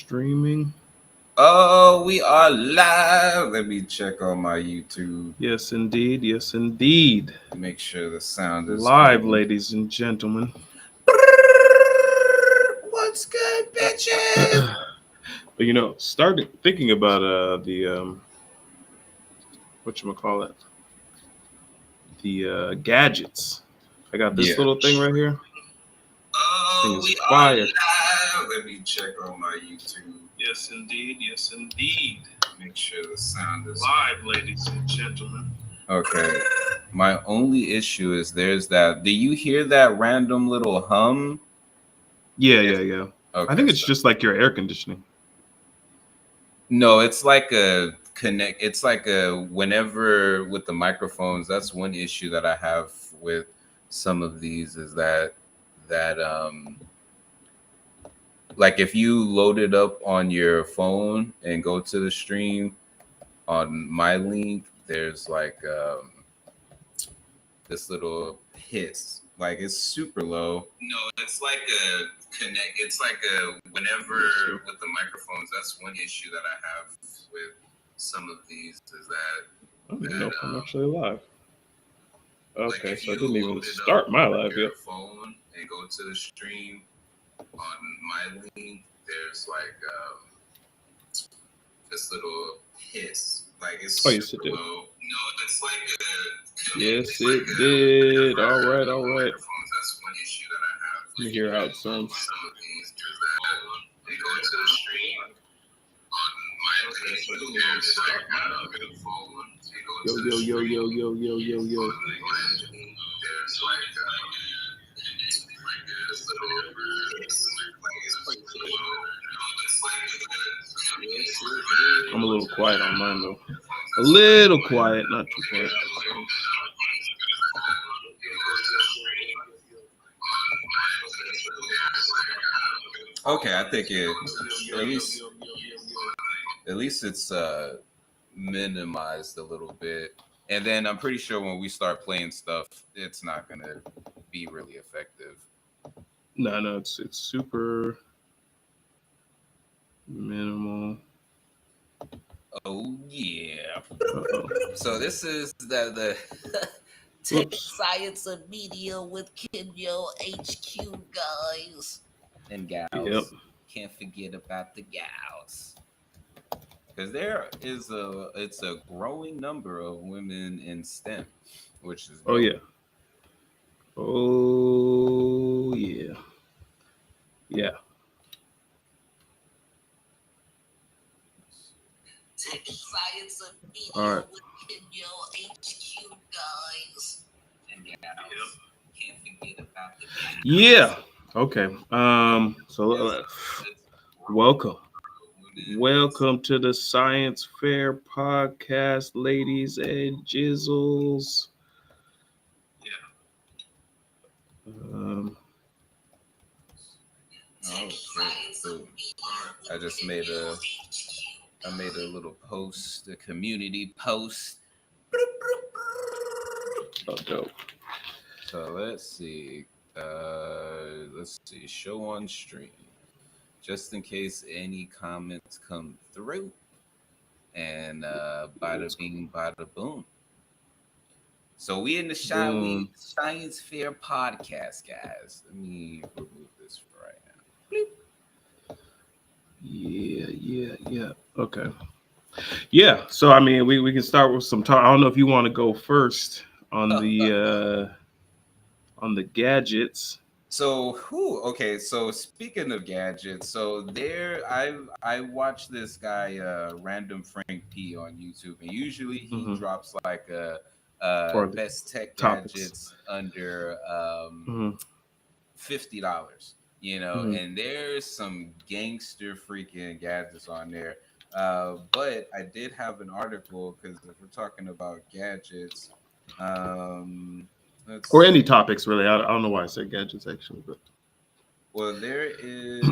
streaming. Oh, we are live. Let me check on my YouTube. Yes, indeed. Yes, indeed. Make sure the sound is Live, good. ladies and gentlemen. What's good, bitches? But started thinking about the whatchamacallit, the gadgets. I got this Yeah. little thing right here. Oh, Thing is we are fire. live. Let me check on my YouTube. Yes, indeed. Yes, indeed. Make sure the sound is Live, ladies and gentlemen. okay. My only issue is there's that. Do you hear that random little hum? Yeah. Okay, I think it's just like your air conditioning. No, it's like a connect. It's like a whenever with the microphones. That's one issue that I have with some of these is that like if you load it up on your phone and go to the stream on my link, there's like this little hiss. Like it's super low. No, it's like a connect. It's like a whenever with the microphones. That's one issue that I have with some of these is that I don't even know if I'm actually live. Okay, like so I didn't even start my live yet. Phone and go to the stream on my link. There's like this little hiss. Like it's yes, it super did. low. No, it's like a Yes, it did. All right. That's one issue that I have. Let me hear how it sounds. Some of these is that they go to the stream on my link. There's like a phone. Yo. There's like this little hiss. Like it's like low. No, it's like I'm a little quiet on mine though. A little quiet, not too quiet. Okay, I think it at least it's minimized a little bit. And then I'm pretty sure when we start playing stuff, it's not gonna be really effective. No, it's super minimal. Oh yeah. Uh-oh. So this is the Tech Science and Media with Kenyo HQ guys. And gals. Yep. Can't forget about the gals. Because it's a growing number of women in STEM, which is Oh yeah. Oh yeah. Yeah. Tech Science and Media All right. with Kenyo HQ guys. And gals. Can't forget about the gals. Yeah. Okay. So welcome to the Science Fair podcast, ladies and jizzles. I just made a little post, a community post. Oh, dope. So let's see. Show on stream. Just in case any comments come through. And bada bing, bada boom. So we in the Science Fair podcast, guys. Let me remove this for right now. Bloop. Yeah. Okay. Yeah. So I mean, we can start with some talk. I don't know if you want to go first on the gadgets. So okay. So speaking of gadgets, so I watched this guy, Random Frank P on YouTube, and usually he drops like best tech gadgets under $50, and there's some gangster freaking gadgets on there. But I did have an article because if we're talking about gadgets, or any topics really. I don't know why I said gadgets actually, but well, there is.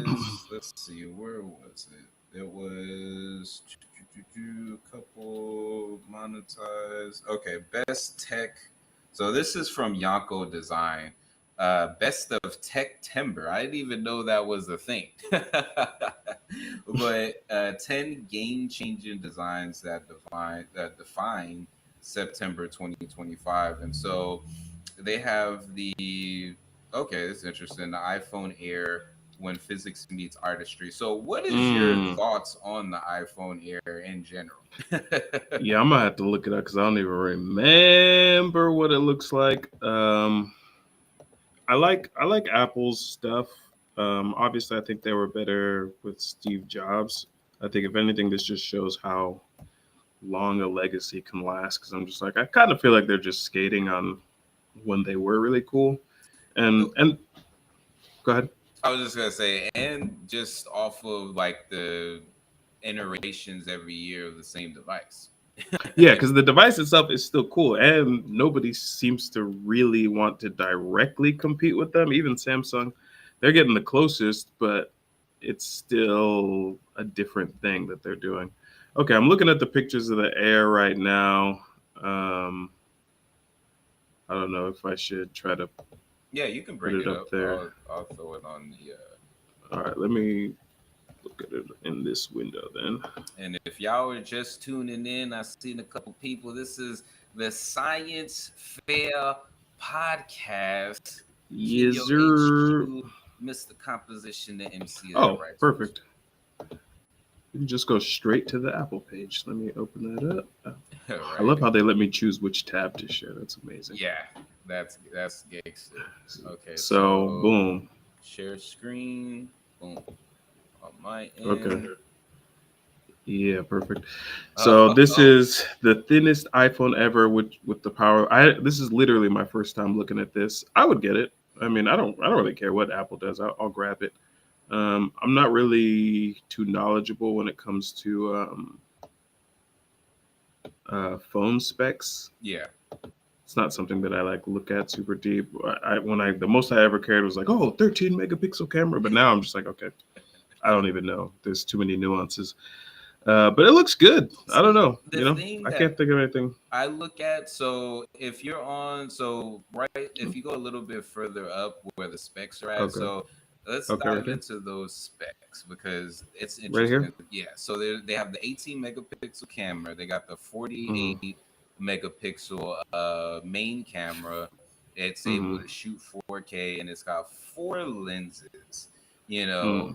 Let's see, where was it? There was a couple monetized. Okay, best tech. So this is from Yonko Design. Best of Tech Timber. I didn't even know that was a thing. but 10 game-changing designs that define September 2025. And so they have okay, it's interesting, the iPhone Air when physics meets artistry. So what is your thoughts on the iPhone Air in general? Yeah, I'm gonna have to look it up because I don't even remember what it looks like. I like Apple's stuff. Obviously, I think they were better with Steve Jobs. I think if anything, this just shows how long a legacy can last. Because I'm just like, I kind of feel like they're just skating on when they were really cool. And go ahead. I was just gonna say, and just off of like the iterations every year of the same device. Yeah, because the device itself is still cool, and nobody seems to really want to directly compete with them. Even Samsung, they're getting the closest, but it's still a different thing that they're doing. Okay, I'm looking at the pictures of the Air right now. I don't know if I should try to. Yeah, you can bring it up there. I'll throw it on the. All right, let me look at it in this window then. And if y'all are just tuning in, I've seen a couple people. This is the Science Fair podcast. Yes, sir. Mr. Composition, the MC. Oh, perfect. You can just go straight to the Apple page. Let me open that up. Right. I love how they let me choose which tab to share. That's amazing. Yeah, that's gangster. Okay. So boom. Share screen. Boom. On my end. Okay. Yeah, perfect. So this is the thinnest iPhone ever with the power. This is literally my first time looking at this. I would get it. I mean, I don't really care what Apple does. I'll grab it. I'm not really too knowledgeable when it comes to phone specs. Yeah. It's not something that I like look at super deep. The most I ever cared was like, 13 megapixel camera. But now I'm just like, okay, I don't even know. There's too many nuances. But it looks good. I don't know. I can't think of anything. I look at, so if you're on, if you go a little bit further up where the specs are at, okay. So let's dive into those specs because it's interesting. Right here? Yeah. So they have the 18 megapixel camera. They got the 48 megapixel main camera. It's able to shoot 4K and it's got 4 lenses.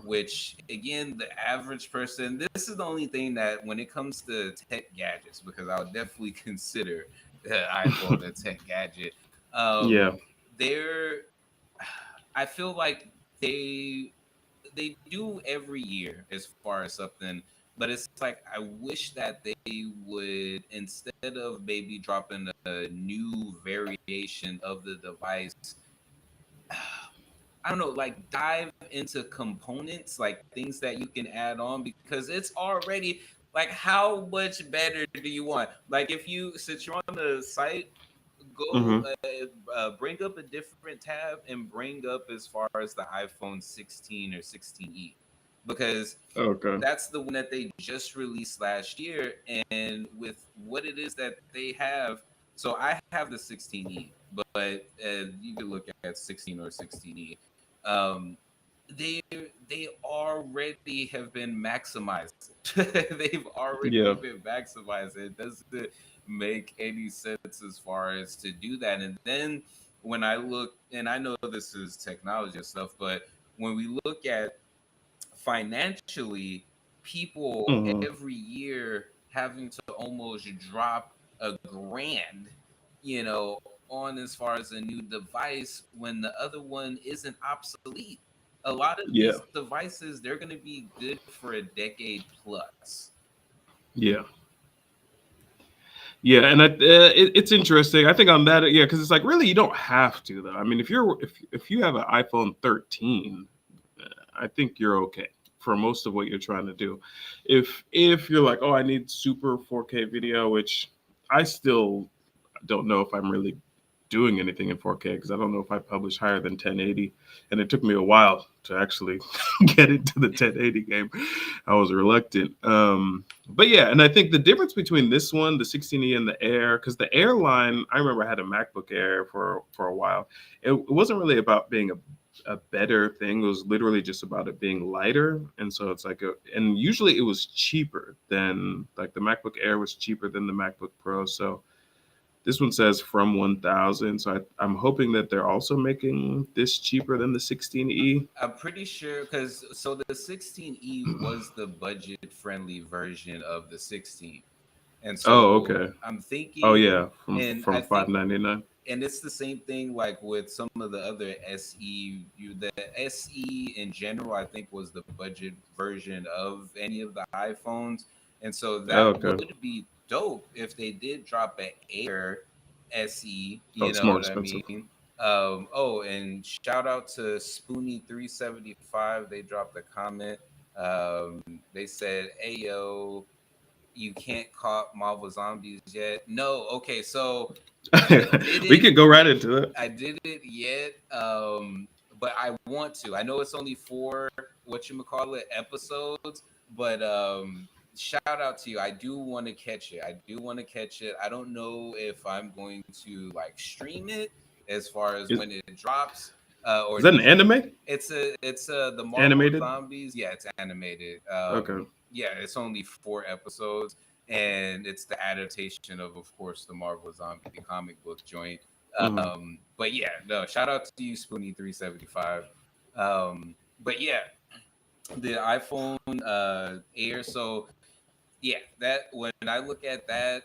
Which again, the average person, this is the only thing that when it comes to tech gadgets, because I would definitely consider the iPhone a tech gadget. I feel like they do every year as far as something, but it's like I wish that they would, instead of maybe dropping a new variation of the device, I don't know, like dive into components, like things that you can add on, because it's already like, how much better do you want? Like, since you're on the site, go bring up a different tab and bring up as far as the iPhone 16 or 16e, because that's the one that they just released last year. And with what it is that they have, so I have the 16e, but you can look at 16 or 16e. They already have been maximized. They've already been maximized. It doesn't make any sense as far as to do that. And then when I look, and I know this is technology and stuff, but when we look at financially, people every year having to almost drop $1,000, on as far as a new device when the other one isn't obsolete. A lot of these devices, they're going to be good for a decade plus. Yeah, and it's interesting. I think on that, because it's like, really, you don't have to though. I mean, if you have an iPhone 13, I think you're okay for most of what you're trying to do. If you're like, I need super 4K video, which I still don't know if I'm really doing anything in 4K, because I don't know if I publish higher than 1080, and it took me a while to actually get into the 1080 game. I was reluctant, but yeah. And I think the difference between this one, the 16e, and the Air, because the Air line, I remember I had a MacBook Air for a while. It wasn't really about being a a better thing. It was literally just about it being lighter, and so it's like and usually it was cheaper than like the MacBook Air was cheaper than the MacBook Pro. So this one says from 1,000. So I'm hoping that they're also making this cheaper than the 16E. I'm pretty sure because so the 16E was the budget friendly version of the 16. And so Oh, okay. I'm thinking, Oh yeah, from and from I think, 599. and it's the same thing like with some of the other SE. The SE in general, I think, was the budget version of any of the iPhones, and so Oh, that okay. would be dope if they did drop an Air SE. Oh, You it's know more what I expensive. mean? Oh, and shout out to Spoonie375. They dropped a comment. They said, "Ayo, you can't caught Marvel Zombies yet." No, okay, so We could go right into it. I didn't yet, but I want to. I know it's only 4 episodes, but shout out to you. I do want to catch it. I don't know if I'm going to like stream it as far as Is, when it drops. Or is that an anime? it's the Marvel Animated? Zombies. Yeah, it's animated. Okay. Yeah, it's only 4 episodes, and it's the adaptation of course, the Marvel Zombie comic book joint. But yeah, no, shout out to you, Spoonie375. But yeah, the iPhone Air. So yeah, that when I look at that,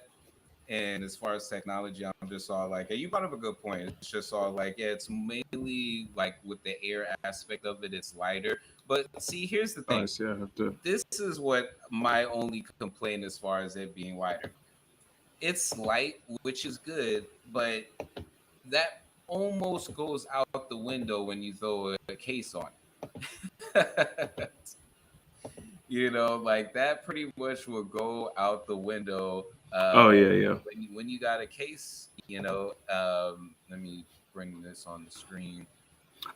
and as far as technology, I'm just all like, hey, you brought up a good point. It's just all like, yeah, it's mainly like with the Air aspect of it, it's lighter. But see, here's the Oh, thing. I see. I have to. This is what my only complaint as far as it being lighter. It's light, which is good, but that almost goes out the window when you throw a case on. You know, like that pretty much will go out the window Oh yeah. when you got a case. You know, let me bring this on the screen.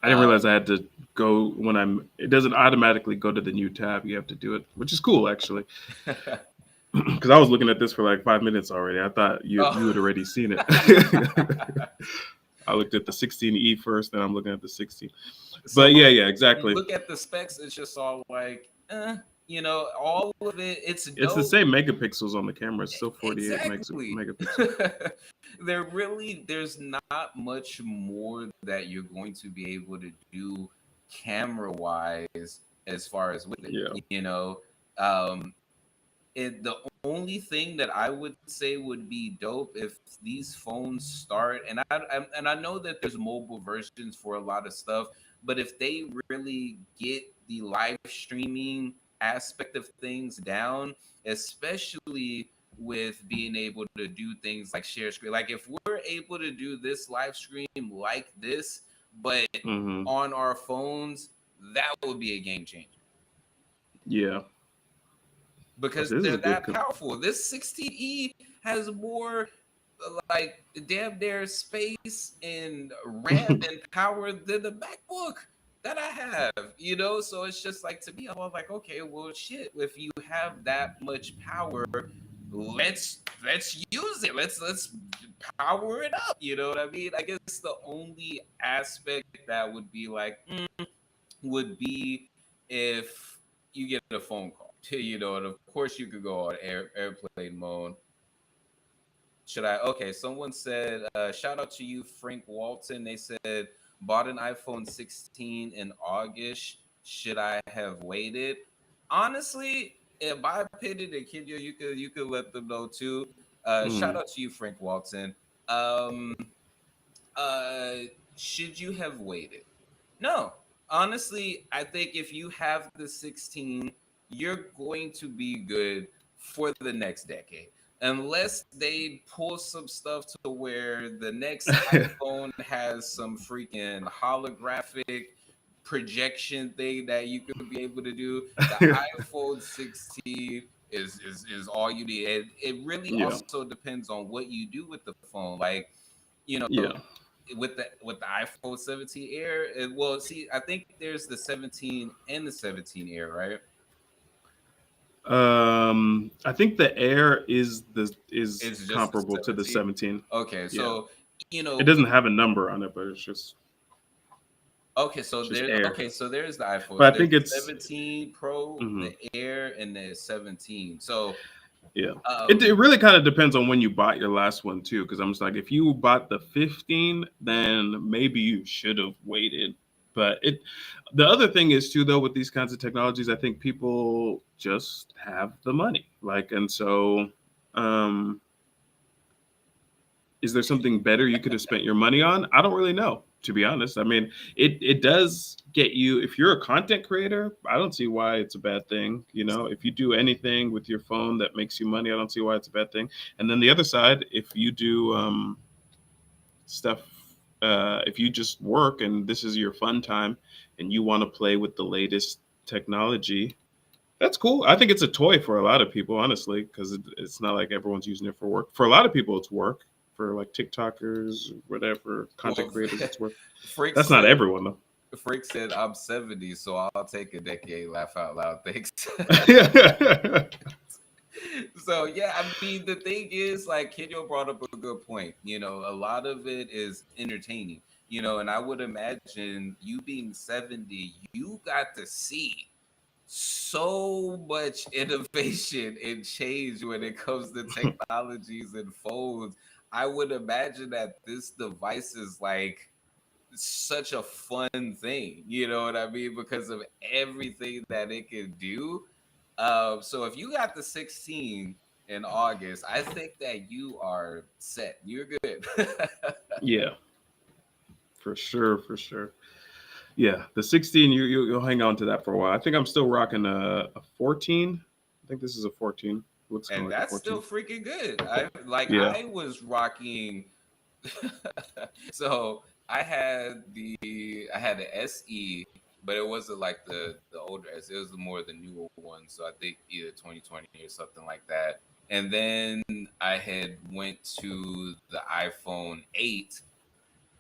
I didn't realize I had to go when I'm. It doesn't automatically go to the new tab. You have to do it, which is cool actually. Because I was looking at this for like 5 minutes already. I thought you had already seen it. I looked at the 16E first, then I'm looking at the 16. So But yeah, exactly. look at the specs. It's just all like, you know, all of it. It's the dope. same megapixels on the camera. It's still 48 Exactly. megapixels. There's not much more that you're going to be able to do camera wise as far as with it. Yeah. You know, the only thing that I would say would be dope if these phones start, and I know that there's mobile versions for a lot of stuff, but if they really get the live streaming aspect of things down, especially with being able to do things like share screen, like if we're able to do this live stream like this, but on our phones, that would be a game changer. Yeah. Because they're that powerful. This 16E has more like damn near space and RAM and power than the MacBook that I have, you know. So it's just like, to me, I'm like, okay, well, shit. If you have that much power, let's use it. Let's power it up. You know what I mean? I guess the only aspect that would be like would be if you get a phone call. You know, and of course you could go on airplane mode. Should I? Okay, someone said, shout out to you, Frank Walton. They said, bought an iPhone 16 in August. Should I have waited? Honestly, in my opinion, and Kenya, you could let them know too. Shout out to you, Frank Walton. Should you have waited? No. Honestly, I think if you have the 16, you're going to be good for the next decade. Unless they pull some stuff to where the next iPhone has some freaking holographic projection thing that you could be able to do. The iPhone 16 is all you need. And it really also depends on what you do with the phone. Like, you know, with the iPhone 17 Air, well, see, I think there's the 17 and the 17 Air, right? I think the Air is comparable to the 17. Okay, so you know, it doesn't have a number on it, but it's just. Okay, so Just there. Air. Okay, so there's the iPhones. But I There's think the it's 17 Pro, mhm, the Air, and the 17. So, yeah. It um, really kind of depends on when you bought your last one too, because I'm just like, if you bought the 15, then maybe you should have waited. But the other thing is too, though, with these kinds of technologies, I think people just have the money, like, and so, um, is there something better you could have spent your money on? I don't really know, to be honest. I mean, it does get you, if you're a content creator, I don't see why it's a bad thing. You know, if you do anything with your phone that makes you money, I don't see why it's a bad thing. And then the other side, if you do stuff, if you just work and this is your fun time and you want to play with the latest technology, that's cool. I think it's a toy for a lot of people, honestly, because it's not like everyone's using it for work. For a lot of people, it's work. For like TikTokers, whatever, content well, creators, it's work. Freak That's not said, everyone, though. Freak said, I'm 70, so I'll take a decade. Laugh out loud. Thanks. So yeah, I mean the thing is like Kidyo brought up a good point. A lot of it is entertaining. And I would imagine you being 70, you got to see so much innovation and change when it comes to technologies and phones. I would imagine that this device is like such a fun thing, you know what I mean? Because of everything that it can do. So if you got the 16 in August, I think that you are set. You're good. Yeah, for sure, for sure. Yeah, the 16, you'll hang on to that for a while. I think I'm still rocking a 14. I think this is a 14. Looks kind And of like a that's still 14. freaking good. I Yeah. was rocking. So I had the SE, but it wasn't like the older S. It was more the newer one. So I think either 2020 or something like that. And then I had went to the iPhone 8,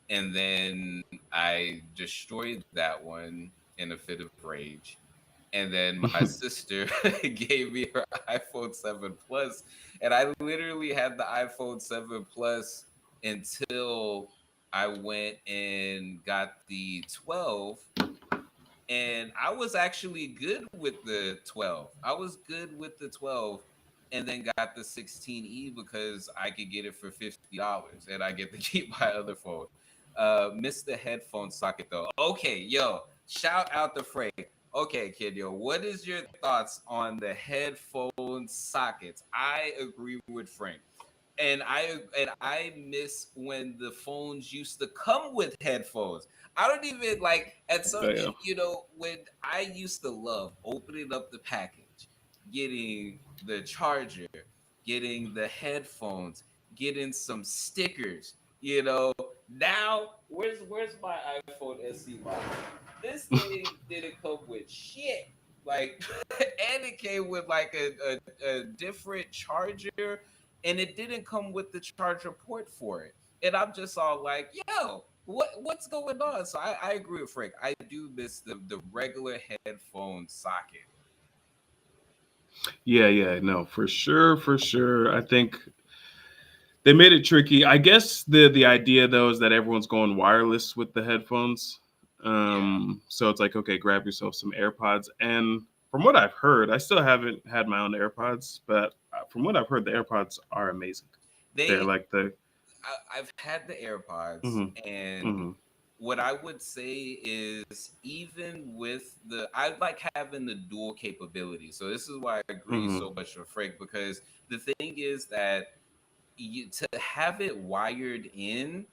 and then I destroyed that one in a fit of rage. And then my sister gave me her iPhone 7 Plus, and I literally had the iPhone 7 Plus until I went and got the 12. And I was actually good with the 12. I was good with the 12, and then got the 16E because I could get it for $50 and I get to keep my other phone. Missed the headphone socket though. Okay, yo, shout out to Frank. Okay, kid, yo, what is your thoughts on the headphone sockets? I agree with Frank. And I miss when the phones used to come with headphones. I don't even like at some Yeah. when I used to love opening up the package, getting the charger, getting the headphones, getting some stickers. Now where's my iPhone SE model? This thing didn't come with shit. Like, and it came with like a different charger, and it didn't come with the charger port for it. And I'm just all like, yo, what's going on? So I agree with Frank. I do miss the regular headphone socket. Yeah, yeah, no, for sure, for sure. I think they made it tricky. I guess the idea though is that everyone's going wireless with the headphones. Yeah. So it's like, okay, grab yourself some AirPods. And from what I've heard, I still haven't had my own AirPods, but from what I've heard, the AirPods are amazing. They're They like the I've had the AirPods, hmm and hmm what I would say is even with I like having the dual capability. So this is why I agree hmm so much with Frank, because the thing is that to have it wired in,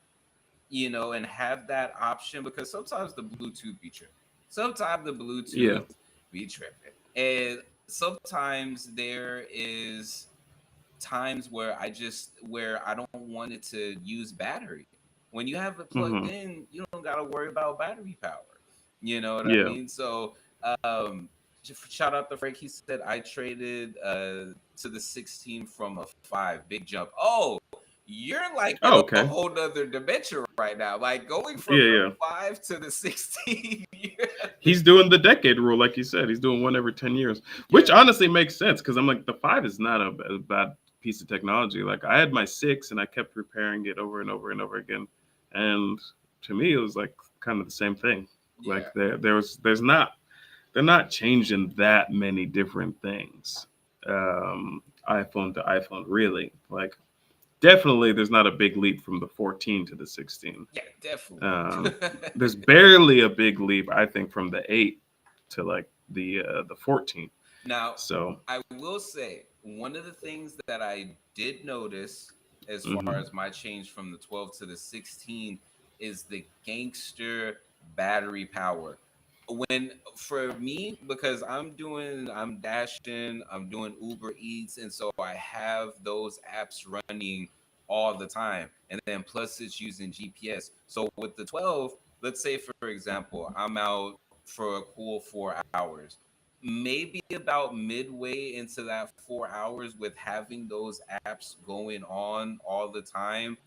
and have that option, because sometimes the Bluetooth be tripping. Sometimes the yeah. Bluetooth be tripping. And sometimes there is times where I don't want it to use battery. When you have it plugged hmm in, you don't got to worry about battery power. You know what I Yeah. mean? So, um, shout out to Frank. He said I traded to the 16 from a 5, big jump. Oh, you're like in Oh, a okay. whole nother dimension right now. Like going Yeah, from the yeah. 5 to the 16. He's doing the decade rule, like you said. He's doing one every 10 years, which Yeah. honestly makes sense because I'm like, the 5 is not a bad piece of technology. Like, I had my 6 and I kept repairing it over and over and over again. And to me, it was like kind of the same thing. Yeah. Like there's not they're not changing that many different things. iPhone to iPhone, really. Like definitely, there's not a big leap from the 14 to the 16. Yeah, definitely. Um, there's barely a big leap, I think, from the 8 to like the 14. Now, So, I will say one of the things that I did notice as far mhm, as my change from the 12 to the 16 is the gangster battery power. When for me, because I'm dashing, I'm doing Uber Eats, and so I have those apps running all the time. And then plus it's using GPS. So with the 12, let's say for example, I'm out for a cool 4 hours, maybe about midway into that 4 hours with having those apps going on all the time,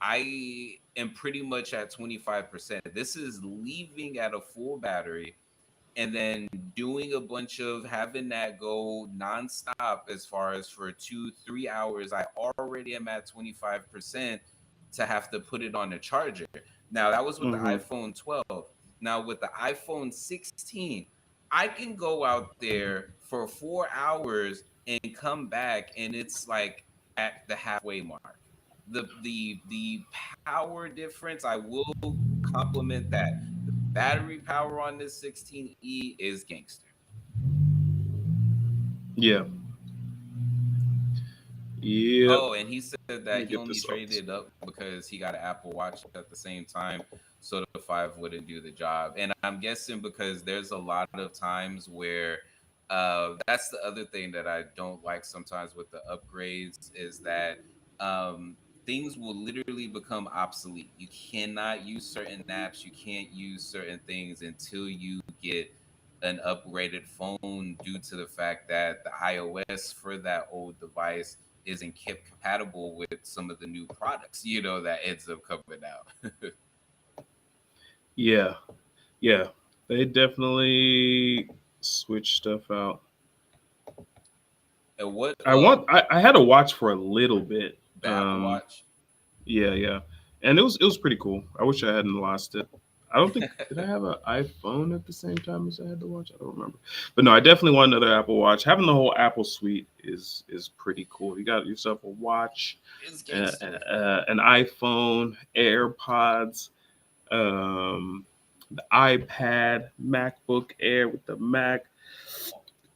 I am pretty much at 25%. This is leaving at a full battery and then doing a bunch of having that go nonstop as far as for 2 3 hours. I already am at 25% to have to put it on a charger. Now that was with the mhm, iPhone 12. Now with the iPhone 16, I can go out there for 4 hours and come back and it's like at the halfway mark. The power difference, I will compliment that. The battery power on this 16E is gangster. yeah, yep. Oh, and he said Let me that he get only this off. traded up because he got an Apple Watch at the same time, so the 5 wouldn't do the job. And I'm guessing because there's a lot of times where that's the other thing that I don't like sometimes with the upgrades is that um, things will literally become obsolete. You cannot use certain apps, you can't use certain things until you get an upgraded phone due to the fact that the iOS for that old device isn't kept compatible with some of the new products, that ends up coming out. Yeah, yeah. They definitely switch stuff out. And what I had a watch for a little bit. the Apple Watch? Yeah, yeah, and it was pretty cool. I wish I hadn't lost it. I don't think did I have an iPhone at the same time as I had the watch. I don't remember, but no, I definitely want another Apple Watch. Having the whole Apple suite is pretty cool. You got yourself a watch, It's gangster. an iPhone, AirPods, um, the iPad, MacBook Air with the Mac,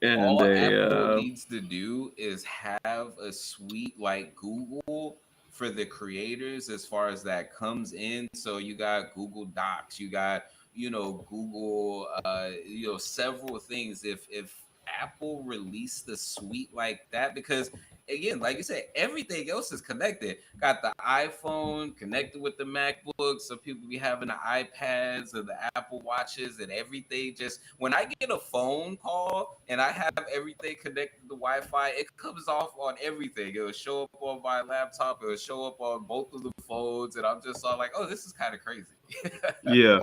and All a Apple needs to do is have a suite like Google for the creators as far as that comes in. So you got Google Docs, you got Google, several things. If Apple released the suite like that, because again, like you said, everything else is connected. Got the iPhone connected with the MacBook, so people be having the iPads or the Apple Watches and everything. Just when I get a phone call and I have everything connected to Wi-Fi, it comes off on everything. It will show up on my laptop. It will show up on both of the phones, and I'm just all like, "Oh, this is kind of crazy." yeah.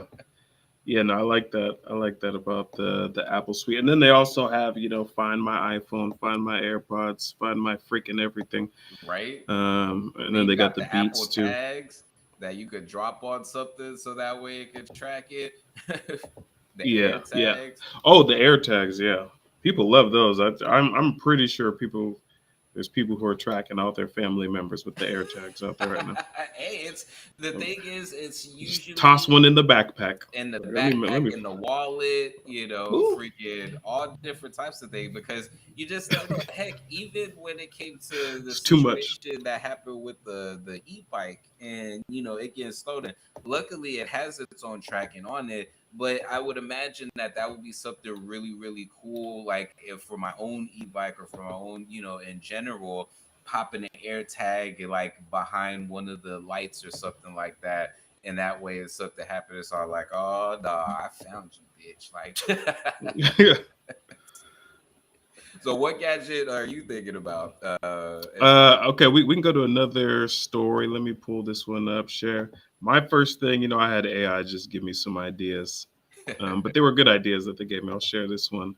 Yeah, no, I like that. I like that about the Apple Suite. And then they also have, find my iPhone, find my AirPods, find my freaking everything. Right? And Then then you they got got the the Apple Beats too. tags that you could drop on something so that way it could track it. The air Yeah, yeah. tags. Oh, the AirTags, yeah. People love those. I'm pretty sure there's people who are tracking out their family members with the AirTags out there right now. Hey, it's the Um, thing is, it's Just toss usually one in the backpack. in the Let backpack, me. in the wallet, Ooh, freaking all different types of things because you just never know. Heck, even when it came to the it's too much. situation that happened with the e-bike and it getting stolen, luckily it has its own tracking on it. But I would imagine that would be something really, really cool, like if for my own e-bike or for my own, in general, popping an air tag like behind one of the lights or something like that, and that way if something happens, it's all like, oh no, I found you, bitch. Like so what gadget are you thinking about? Okay, we can go to another story. Let me pull this one up, share. My first thing, I had AI just give me some ideas. But they were good ideas that they gave me. I'll share this one.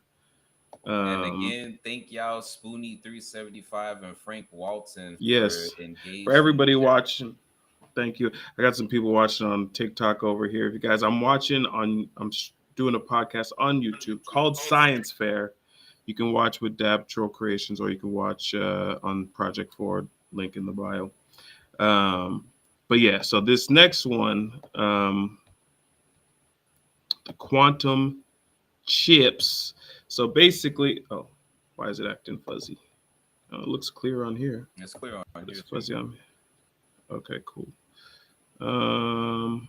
And Um, again, thank y'all Spoonie 375 and Frank Walton for yes, for engaging the everybody chat. watching. Thank you. I got some people watching on TikTok over here. If you guys, doing a podcast on YouTube called Science Fair. You can watch with Dab Troll Creations, or you can watch on Project Forward. Link in the bio. But yeah, so this next one, the quantum chips. So basically, oh, why is it acting fuzzy? Oh, it looks clear on here. It's clear on It's here. fuzzy on me. Okay, cool. I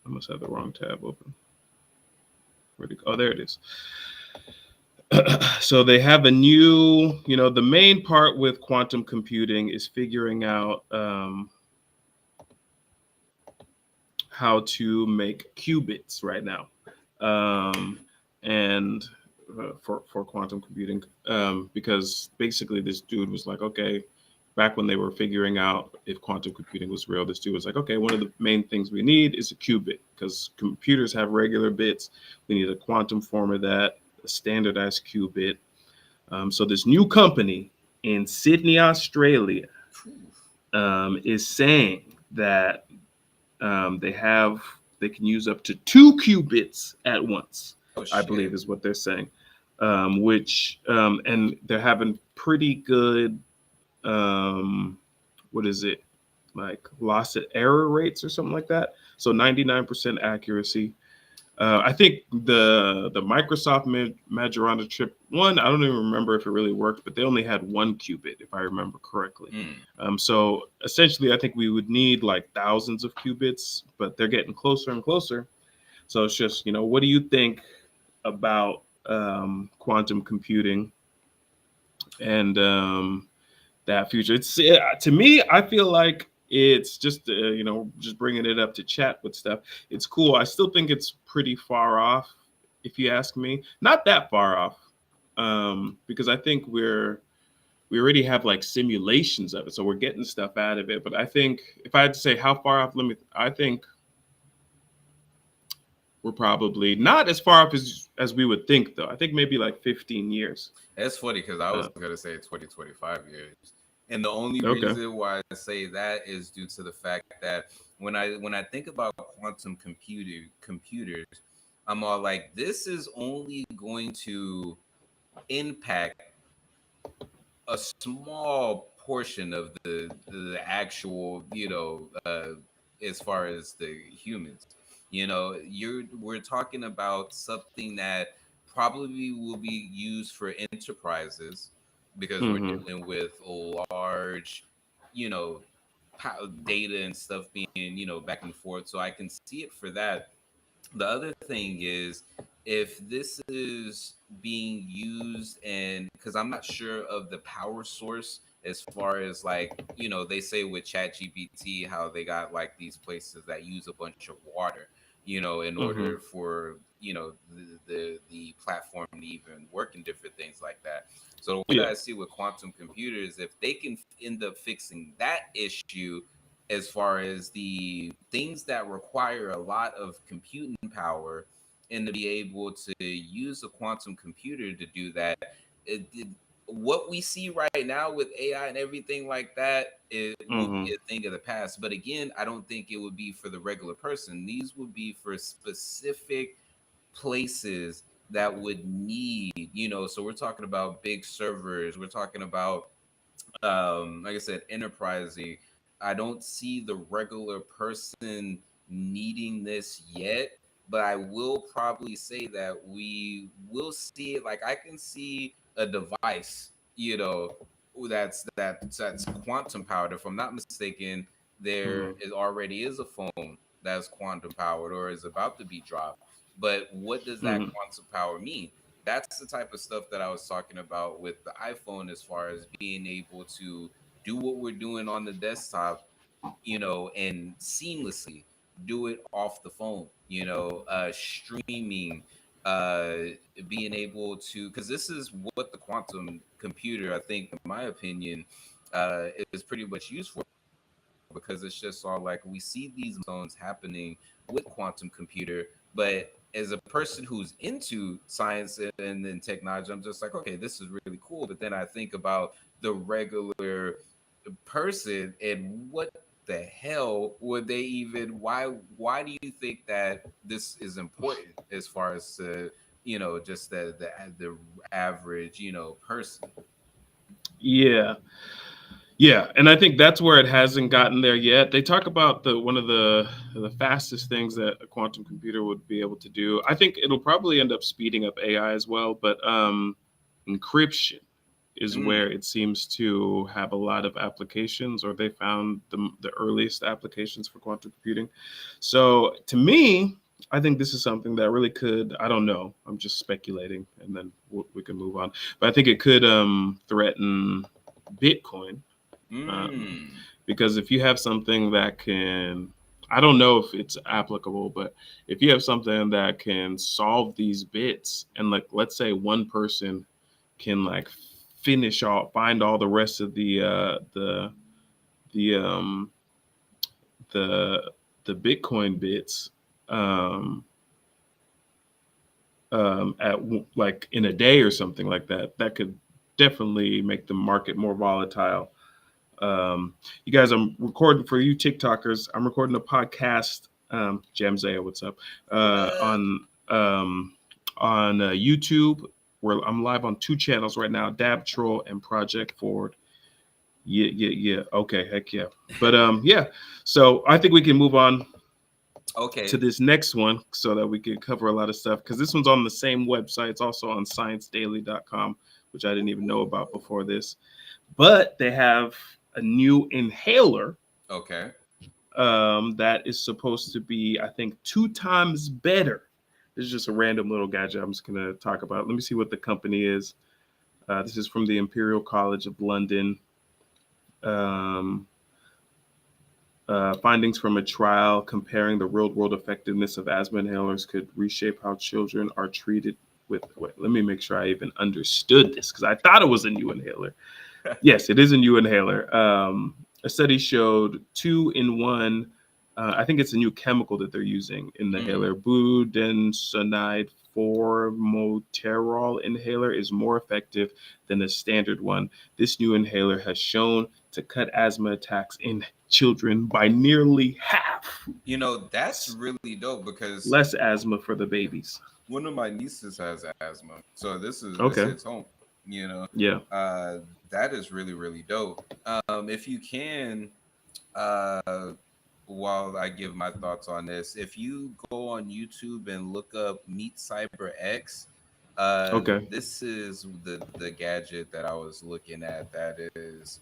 must have the wrong tab open. Oh, there it is. So they have a new, the main part with quantum computing is figuring out how to make qubits right now, and for quantum computing, because basically this dude was like, okay, back when they were figuring out if quantum computing was real, this dude was like, okay, one of the main things we need is a qubit, because computers have regular bits. We need a quantum form of that, a standardized qubit. So this new company in Sydney, Australia, is saying that they can use up to 2 qubits at once. I believe is what they're saying, and they're having pretty good, what is it, like loss at error rates or something like that. So 99% accuracy. I think the Microsoft Majorana chip one, I don't even remember if it really worked, but they only had 1 qubit, if I remember correctly. So essentially, I think we would need like thousands of qubits, but they're getting closer and closer. So it's just, what do you think about quantum computing and that future? It's to me, I feel like it's just just bringing it up to chat with stuff. It's cool. I still think it's pretty far off, if you ask me. Not that far off, because I think we already have like simulations of it, so we're getting stuff out of it. But I think if I had to say how far off, I think we're probably not as far off as we would think, though. I think maybe like 15 years. It's funny because I was going to say 20, 25 years. And the only reason why I say that is due to the fact that when I think about quantum computers, I'm all like, this is only going to impact a small portion of the actual, as far as the humans. We're talking about something that probably will be used for enterprises, because we're dealing with large, data and stuff being, back and forth. So I can see it for that. The other thing is, if this is being used, and because I'm not sure of the power source, as far as like, they say with ChatGPT how they got like these places that use a bunch of water, in order for the platform to even work, and different things like that. So what I see with quantum computers, if they can end up fixing that issue, as far as the things that require a lot of computing power, and to be able to use a quantum computer to do that, what we see right now with AI and everything like that, it will be a thing of the past. But again, I don't think it would be for the regular person. These would be for specific places that would need, so we're talking about big servers, we're talking about, like I said, enterprising. I don't see the regular person needing this yet, but I will probably say that we will see it. Like, I can see a device, that's quantum powered. If I'm not mistaken, there is already is a phone that's quantum powered or is about to be dropped. But what does that quantum power mean? That's the type of stuff that I was talking about with the iPhone, as far as being able to do what we're doing on the desktop, and seamlessly do it off the phone, streaming, uh, being able to, because this is what the quantum computer, I think, in my opinion, is pretty much used for, because it's just all like, we see these zones happening with quantum computer, but as a person who's into science and then technology, I'm just like, okay, this is really cool. But then I think about the regular person and what the hell would they even? Why do you think that this is important as far as just the average person? Yeah. Yeah, and I think that's where it hasn't gotten there yet. They talk about the one of the fastest things that a quantum computer would be able to do. I think it'll probably end up speeding up AI as well, but encryption is Mm, where it seems to have a lot of applications, or they found the earliest applications for quantum computing. So to me, I think this is something that really could, I don't know, I'm just speculating, and then we can move on. But I think it could threaten Bitcoin, um, mm. because if you have something that can, I don't know if it's applicable, but if you have something that can solve these bits, and like let's say one person can like find all the rest of the the the Bitcoin bits, um, like in a day or something like that, that could definitely make the market more volatile. You guys, I'm recording for you TikTokers. I'm recording a podcast. Jamzaya, what's up? Uh, What? on YouTube, where I'm live on two channels right now: Dab Troll and Project Forward. Yeah, yeah, yeah. Okay, heck yeah. But yeah. So I think we can move on to Okay. this next one so that we can cover a lot of stuff, because this one's on the same website. It's also on ScienceDaily.com, which I didn't even know about before this. But they have a new inhaler Okay. that is supposed to be, I think, 2 times better. This is just a random little gadget I'm just going to talk about. Let me see what the company is. This is from the Imperial College of London. Um, Findings from a trial comparing the real world effectiveness of asthma inhalers could reshape how children are treated with. Wait, let me make sure I even understood this, because I thought it was a new inhaler. Yes, it is a new inhaler. A study showed 2-in-1. I think it's a new chemical that they're using in the Mm. inhaler. Budesonide formoterol inhaler is more effective than a standard one. This new inhaler has shown to cut asthma attacks in children by nearly half. That's really dope because Less asthma for the babies. one of my nieces has asthma, so this Okay. hits home. You know, Yeah. uh, that is really really dope. If you can, uh, while I give my thoughts on this, if you go on YouTube and look up Meet Cyber X, Okay. this is the gadget that I was looking at that is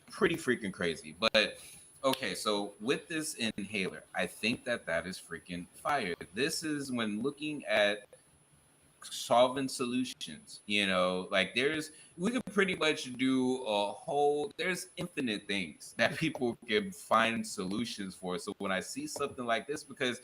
pretty freaking crazy. But okay, so with this inhaler, I think that is freaking fire. This is when looking at solving solutions, like we could pretty much do there's infinite things that people can find solutions for. So when I see something like this, because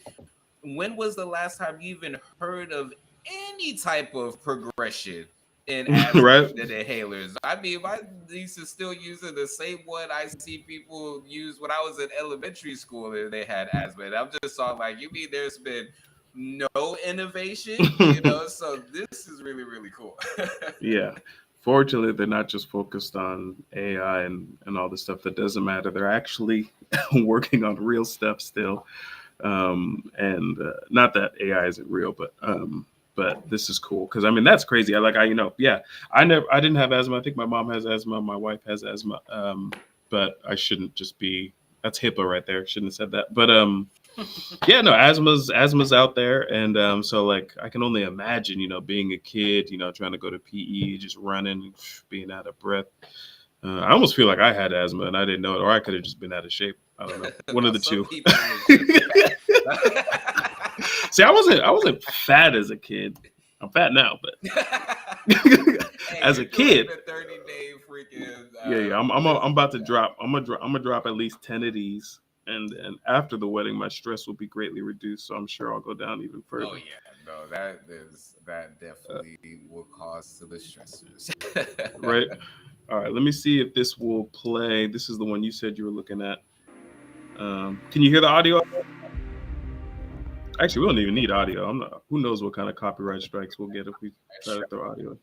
when was the last time you even heard of any type of progression in asthma Right. than inhalers? I mean, my niece is still using the same one I see people use when I was in elementary school and they had asthma. And I'm just all like, you mean there's been no innovation? So this is really, really cool. Yeah. Fortunately, they're not just focused on AI and all the stuff that doesn't matter. They're actually working on real stuff still. And not that AI isn't real, but this is cool, because I mean that's crazy. Yeah, I didn't have asthma. I think my mom has asthma. My wife has asthma. But I shouldn't just be. That's HIPAA right there. Shouldn't have said that. But yeah, no, asthma's out there, and so like I can only imagine, being a kid, trying to go to PE, just running, being out of breath. I almost feel like I had asthma and I didn't know it, or I could have just been out of shape. I don't know, one of Now, the some two. people was just See, I wasn't fat as a kid. I'm fat now, but hey, as you're a doing kid, the 30-day freaking yeah. I'm cleanse. about to drop. I'm gonna drop at least 10 of these, and after the wedding, my stress will be greatly reduced. So I'm sure I'll go down even Oh further. yeah, no, that definitely will cause to the stressors. Right. All right. Let me see if this will play. This is the one you said you were looking at. Can you hear the audio? Actually, we don't even need audio. I'm not. Who knows what kind of copyright strikes we'll get if we try to throw audio in.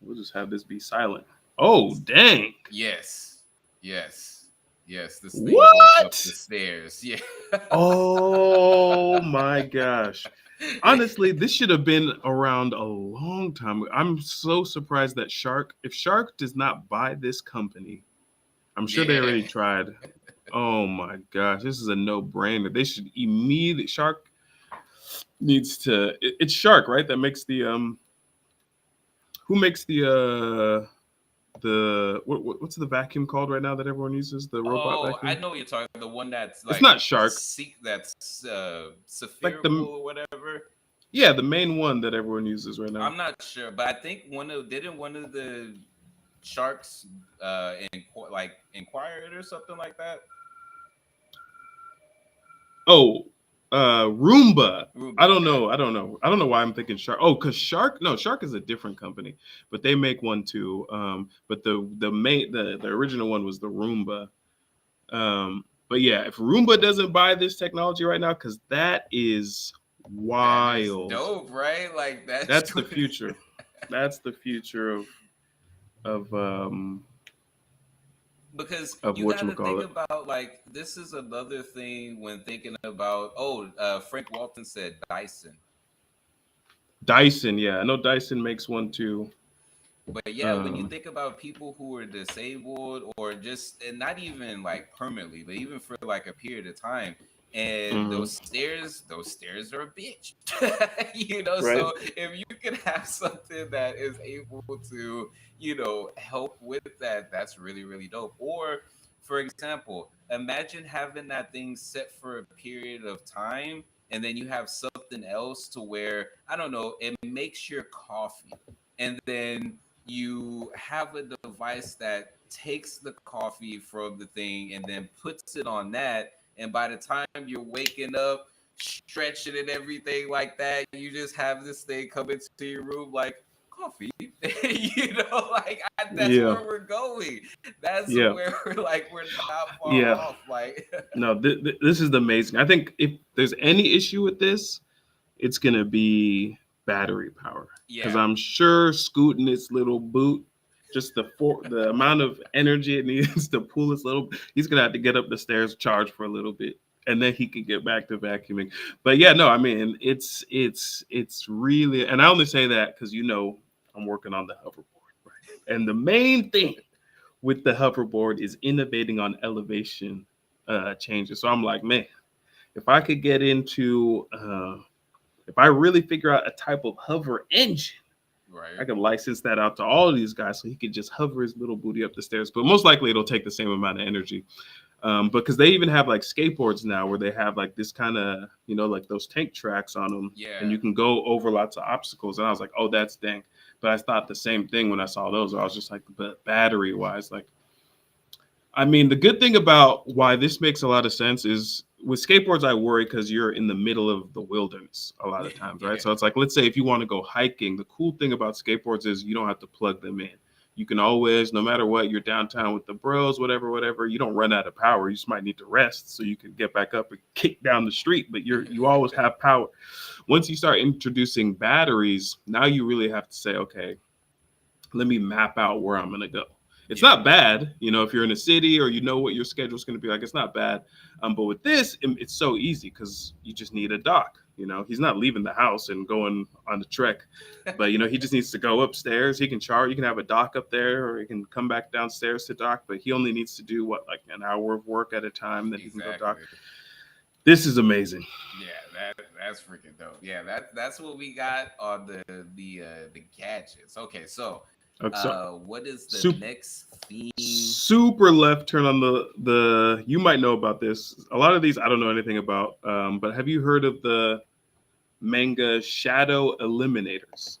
We'll just have this be silent. Oh, dang. Yes, yes. Yes, this thing goes up What? the stairs. Yeah. Oh my gosh. Honestly, this should have been around a long time ago. I'm so surprised that if Shark does not buy this company, I'm sure they already Yeah. tried. Oh my gosh, this is a no-brainer. They should immediately Shark needs to it's Shark, right? That makes the who makes the what's the vacuum called right now that everyone uses? The robot Oh, I vacuum? know what you're talking. The one that's It's like not Shark. that's Like spherical or whatever. the main one that everyone uses right now. I'm not sure, but I think one of the sharks inquire it or something like that. Oh, Roomba. Roomba, I don't yeah. know. I don't know why I'm thinking Shark. Oh, because Shark is a different company, but they make one too. But the original one was the Roomba. But yeah, if Roomba doesn't buy this technology right now, because that is That is wild. dope, right? Like That's the future. That's the future of because of you got to think whatchamacallit. about like this is another thing when thinking about Frank Walton said Dyson. Dyson. Yeah, I know Dyson makes one too. But yeah, when you think about people who are disabled or just and not even like permanently, but even for like a period of time, and Mhm. those stairs are a bitch. Right. So if you can have something that is able to, help with that, that's really, really dope. Or for example, imagine having that thing set for a period of time and then you have something else to where, I don't know, it makes your coffee. And then you have a device that takes the coffee from the thing and then puts it on that. And by the time you're waking up, stretching and everything like that, you just have this thing come into your room like coffee. That's Yeah. where we're going. That's Yeah. where we're not far Yeah. off. Like, No, this is amazing. I think if there's any issue with this, it's gonna be battery power because yeah, I'm sure scooting its little boot, just the amount of energy it needs to pull its little, he's gonna have to get up the stairs, charge for a little bit, and then he can get back to vacuuming. But yeah, no, I mean it's really, and I only say that because I'm working on the hoverboard, right? And the main thing with the hoverboard is innovating on elevation changes. So I'm like, man, if I could get into if I really figure out a type of hover engine, right. I can license that out to all of these guys so he can just hover his little booty up the stairs. But most likely it'll take the same amount of energy. Because they even have like skateboards now where they have like this kind of, like those tank tracks on them. Yeah. And you can go over lots of obstacles. And I was like, oh, that's dang. But I thought the same thing when I saw those. I was just like, but battery wise, like, I mean, the good thing about why this makes a lot of sense is with skateboards, I worry because you're in the middle of the wilderness a lot of times, right? Yeah. So it's like, let's say if you want to go hiking, the cool thing about skateboards is you don't have to plug them in. You can always, no matter what, you're downtown with the bros, whatever, you don't run out of power. You just might need to rest so you can get back up and kick down the street, but you always have power. Once you start introducing batteries, now you really have to say, okay, let me map out where I'm going to go. It's not bad, if you're in a city or what your schedule's going to be like, it's not bad. But with this, it's so easy because you just need a dock. He's not leaving the house and going on the trek, but he just needs to go upstairs. He can charge. You can have a dock up there, or he can come back downstairs to dock. But he only needs to do like an hour of work at a time. Then he can go dock. This is amazing. Yeah, that's freaking dope. Yeah, that's what we got on the gadgets. Okay, so what is the next theme? Super left turn on the you might know about this. A lot of these I don't know anything about. But have you heard of the manga Shadow Eliminators?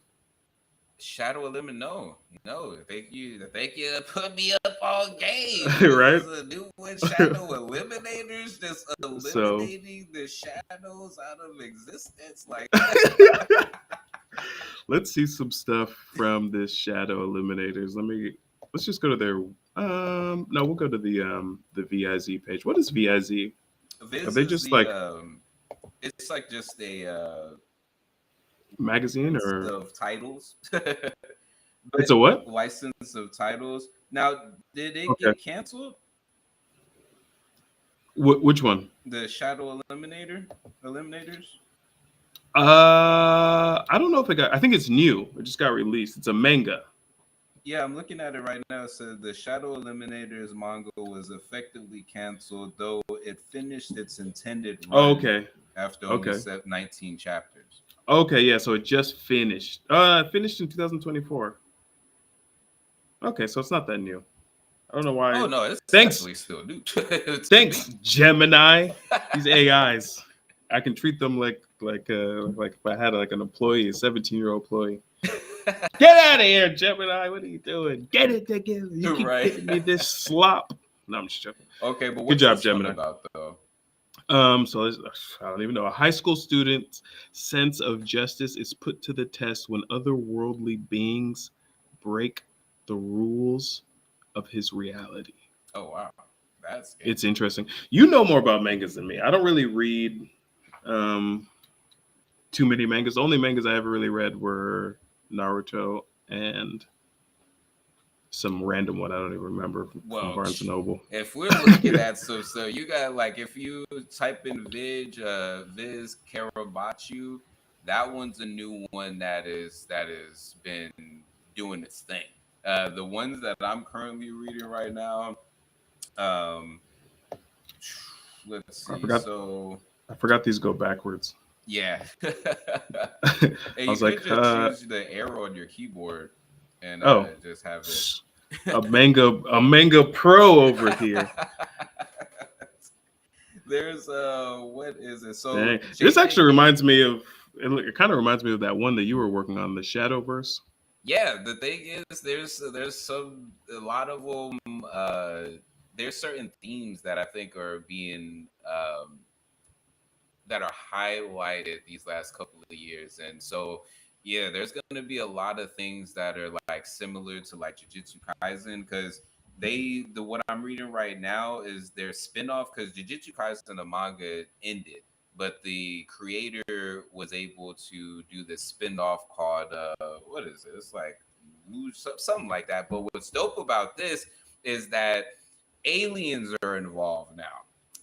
Shadow Eliminator? No. Thank you. Put me up on game. Right? This is a new one. Shadow Eliminators, just eliminating the shadows out of existence. Like. Let's see some stuff from this Shadow Eliminators. Let's just go to their no, we'll go to the VIZ page. What is VIZ? Are they just it's like just a magazine or of titles? It's a what? License of titles. Now, did it get canceled? Which one? The Shadow Eliminators. I don't know if it got. I think it's new. It just got released. It's a manga. Yeah, I'm looking at it right now. It says the Shadow Eliminators manga was effectively canceled, though it finished its intended run Oh, okay. after only Okay. 19 chapters. Okay. Yeah. So it just finished. Finished in 2024. Okay. So it's not that new. I don't know why. Oh no, it's Thanks. definitely still new. It's Thanks, new. Gemini. These AIs. I can treat them like if I had like an employee, a 17-year-old employee. Get out of here, Gemini. What are you doing? Get it together. You keep Right. giving me this slop. No, I'm just joking. Okay, but Good what's job, this one Gemini. about though? So I don't even know. A high school student's sense of justice is put to the test when otherworldly beings break the rules of his reality. Oh wow, that's It's interesting. You know more about mangas than me. I don't really read too many mangas. The only mangas I ever really read were Naruto and some random one I don't even remember from Barnes and Noble. If we're looking at so you got like if you type in Viz Karabachu, that one's a new one that is been doing its thing. The ones that I'm currently reading right now, let's see. I forgot these go backwards. Yeah. I was like, choose the arrow on your keyboard and just have it. a manga pro over here. There's what is it? So Dang. This actually reminds me of it. Kind of reminds me of that one that you were working on, the Shadowverse. Yeah, the thing is, there's a lot of them. There's certain themes that I think are being that are highlighted these last couple of years, and so yeah, there's going to be a lot of things that are like similar to like Jujutsu Kaisen because what I'm reading right now is their spinoff because Jujutsu Kaisen the manga ended, but the creator was able to do this spinoff called what is it? It's like something like that. But what's dope about this is that aliens are involved now.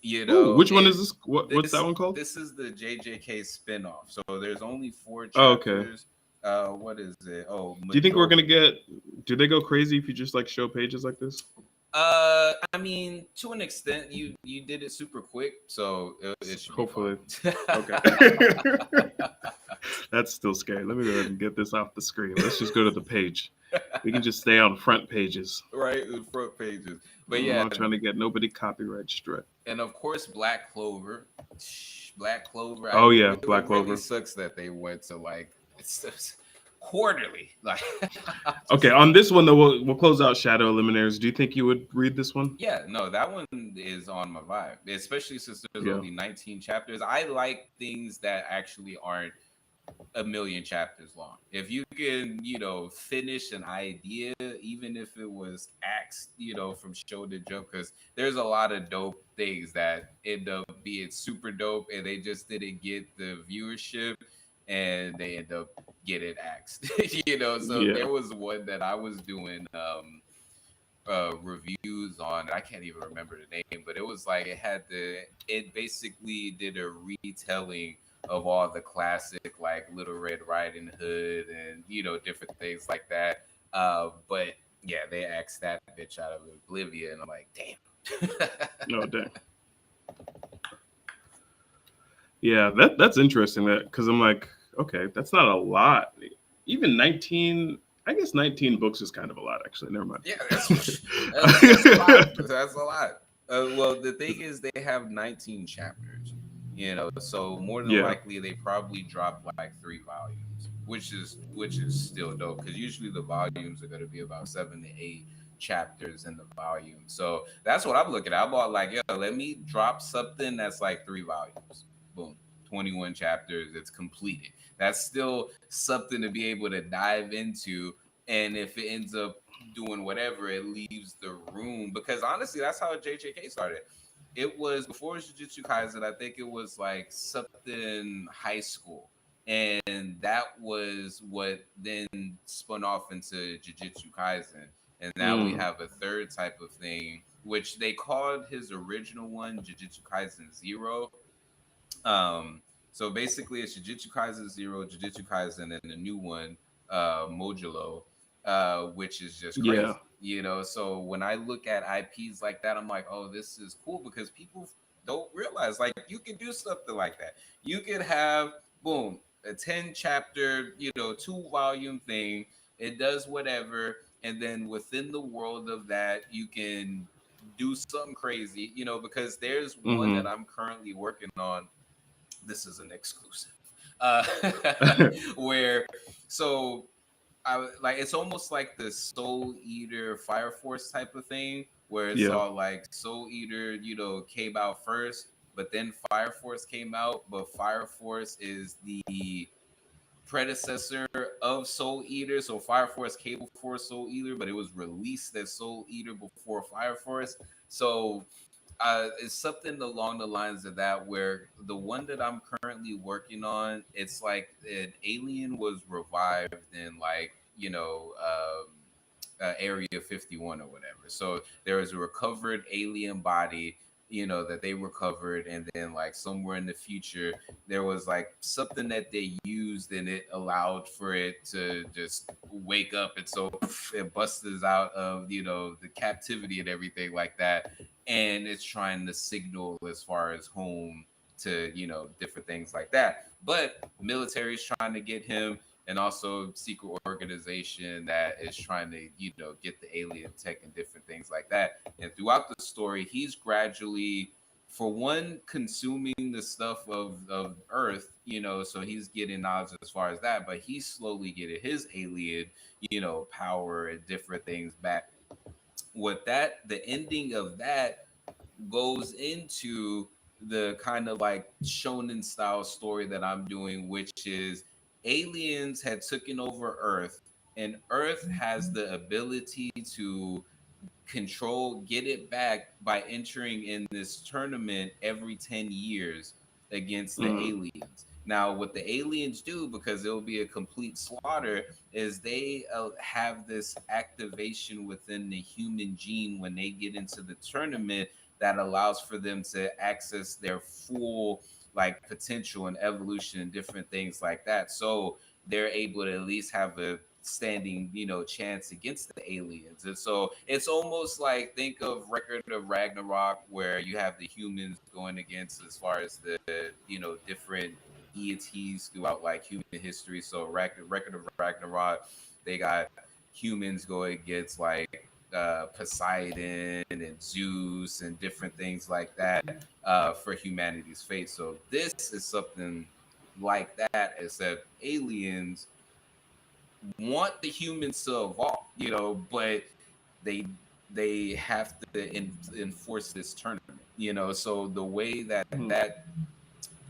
You know, which one is this? What's that one called? This is the JJK spinoff. So there's only 4 chapters. Oh, okay. What is it? Oh, do you think we're gonna get? Do they go crazy if you just like show pages like this? I mean, to an extent, you did it super quick, so it should hopefully. Be Okay. That's still scary. Let me go ahead and get this off the screen. Let's just go to the page. We can just stay on front pages. Right, the front pages. But I'm not trying to get nobody copyright strike. And of course, Black Clover. Black Clover. Oh yeah, Black Clover. It really sucks that they went to like it's quarterly. Like okay, on this one though, we'll close out Shadow Eliminators. Do you think you would read this one? Yeah, no, that one is on my vibe, especially since there's only 19 chapters. I like things that actually aren't a million chapters long. If you can, finish an idea, even if it was axed, from show to joke, because there's a lot of dope things that end up being super dope and they just didn't get the viewership and they end up getting axed. There was one that I was doing reviews on. I can't even remember the name, but it was like it basically did a retelling of all the classic like Little Red Riding Hood and different things like that. But yeah, they axed that bitch out of oblivion. And I'm like, damn. No, dang. Yeah, that's interesting. That because I'm like, okay, that's not a lot. Even 19. I guess 19 books is kind of a lot, actually. Never mind. Yeah, that's a lot. That's a lot. Well, the thing is, they have 19 chapters. So more than likely they probably dropped like 3 volumes, which is still dope because usually the volumes are going to be about 7 to 8 chapters in the volume. So that's what I'm looking at. I'm all like, let me drop something that's like 3 volumes. Boom, 21 chapters. It's completed. That's still something to be able to dive into. And if it ends up doing whatever, it leaves the room because honestly, that's how JJK started. It was before Jujutsu Kaisen. I think it was like something high school, and that was what then spun off into Jujutsu Kaisen. And now we have a third type of thing, which they called his original one Jujutsu Kaisen Zero. Um, so basically, it's Jujutsu Kaisen Zero, Jujutsu Kaisen, and the new one, Modulo, which is just crazy. Yeah. You know, so when I look at IPs like that, I'm like, oh, this is cool because people don't realize like you can do something like that. You could have boom a 10 chapter, 2 volume thing. It does whatever, and then within the world of that, you can do something crazy. Because there's one that I'm currently working on. This is an exclusive, uh, where so like it's almost like the Soul Eater Fire Force type of thing, where it's Yeah. all like Soul Eater, came out first, but then Fire Force came out, but Fire Force is the predecessor of Soul Eater. So Fire Force came before Soul Eater, but it was released as Soul Eater before Fire Force. So it's something along the lines of that, where the one that I'm currently working on, it's like an alien was revived in like Area 51 or whatever. So there was a recovered alien body, that they recovered, and then like somewhere in the future there was like something that they used and it allowed for it to just wake up, and so it busts out of the captivity and everything like that, and it's trying to signal as far as home to different things like that. But military is trying to get him, and also secret organization that is trying to get the alien tech and different things like that. And throughout the story, he's gradually, for one, consuming the stuff of Earth, so he's getting knowledge as far as that, but he's slowly getting his alien power and different things back. With that, the ending of that goes into the kind of like shonen style story that I'm doing, which is aliens had taken over Earth, and Earth has the ability to get it back by entering in this tournament every 10 years against the aliens. Now, what the aliens do, because it'll be a complete slaughter, is they have this activation within the human gene when they get into the tournament that allows for them to access their full like potential and evolution and different things like that. So they're able to at least have a standing chance against the aliens. And so it's almost like, think of Record of Ragnarok, where you have the humans going against, as far as the different deities throughout like human history. So Record of Ragnarok, they got humans going against like Poseidon and Zeus and different things like that for humanity's fate. So this is something like that, except aliens want the humans to evolve, but they have to enforce this tournament, So the way that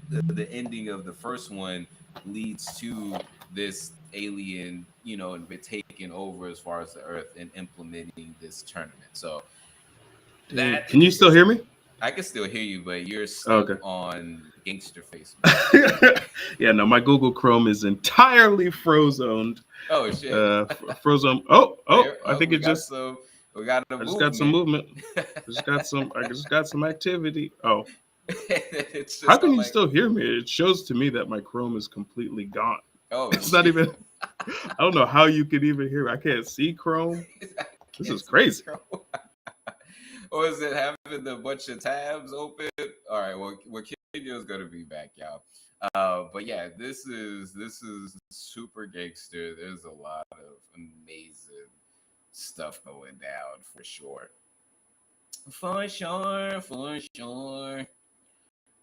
the ending of the first one leads to this alien, and taking over as far as the Earth and implementing this tournament. So that Can you still hear me? I can still hear you, but you're stuck Okay. on Gangster Facebook. Yeah, no, my Google Chrome is entirely frozoned. Oh shit. Frozone. I think we it got just. some. We got a I just got some movement. movement. I just got some activity. Oh, It's just how can all you like, still hear me? It shows to me that my Chrome is completely gone. oh, It's not even. I don't know how you could even hear. I can't see Chrome. This is crazy. Or is it having a bunch of tabs open? All right, well, Kenyo's gonna be back, y'all. But yeah, this is super gangster. There's a lot of amazing stuff going down for sure. For sure, for sure.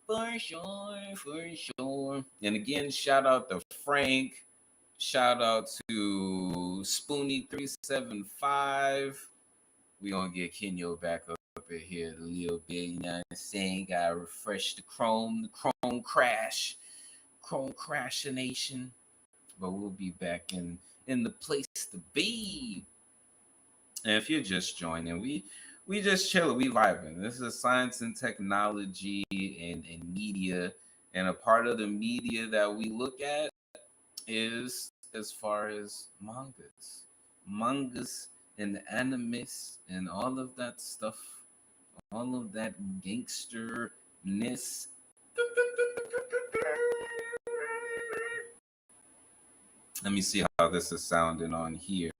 For sure, for sure. And again, shout out to Frank. Shout out to Spoonie375. We gonna get Kenyo back up in here a little bit, you know what I'm saying? Gotta refresh the Chrome crashination. But we'll be back in the place to be. And if you're just joining, we just chilling, we vibing. This is science and technology and media. And a part of the media that we look at is as far as mangas and the animus and all of that stuff, all of that gangsterness. Let me see how this is sounding on here.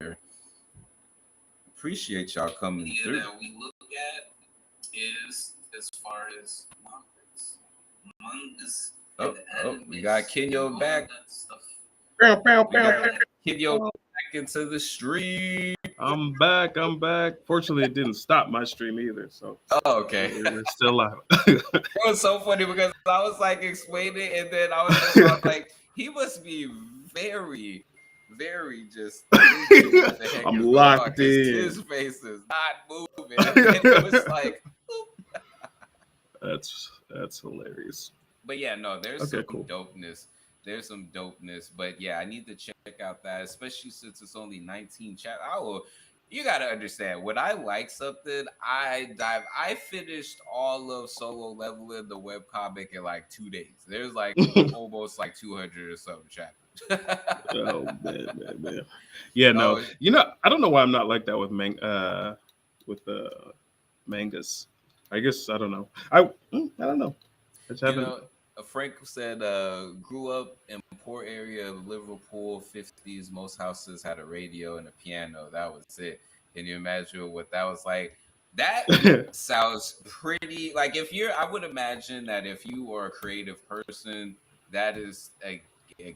Appreciate y'all coming media through. that we look at is as far as mangas. Oh, and we got animes Kenyo and all back. of that stuff. We got Kenyo back into the stream. I'm back. Fortunately, it didn't stop my stream either. So Oh, okay. we're still live. It was so funny because I was like explaining, and then I was just like, he must be very, very just. thinking what the heck I'm is going on, locked 'cause in. His face is not moving. And it was like, That's hilarious. but yeah, no, there's Okay, some cool. dopeness. There's some dopeness, but yeah, I need to check out that, especially since it's only 19 chat. You gotta understand, when I like something, I dive. I finished all of Solo Leveling, the webcomic, in like 2 days. There's like almost like 200 or something chapters. Oh man. Yeah, no. Oh, You know, I don't know why I'm not like that with mangas. I guess I don't know. I don't know. I just you haven't. know, Frank said, grew up in a poor area of Liverpool, 50s. Most houses had a radio and a piano. That was it. Can you imagine what that was like? That sounds pretty like I would imagine that if you are a creative person, that is a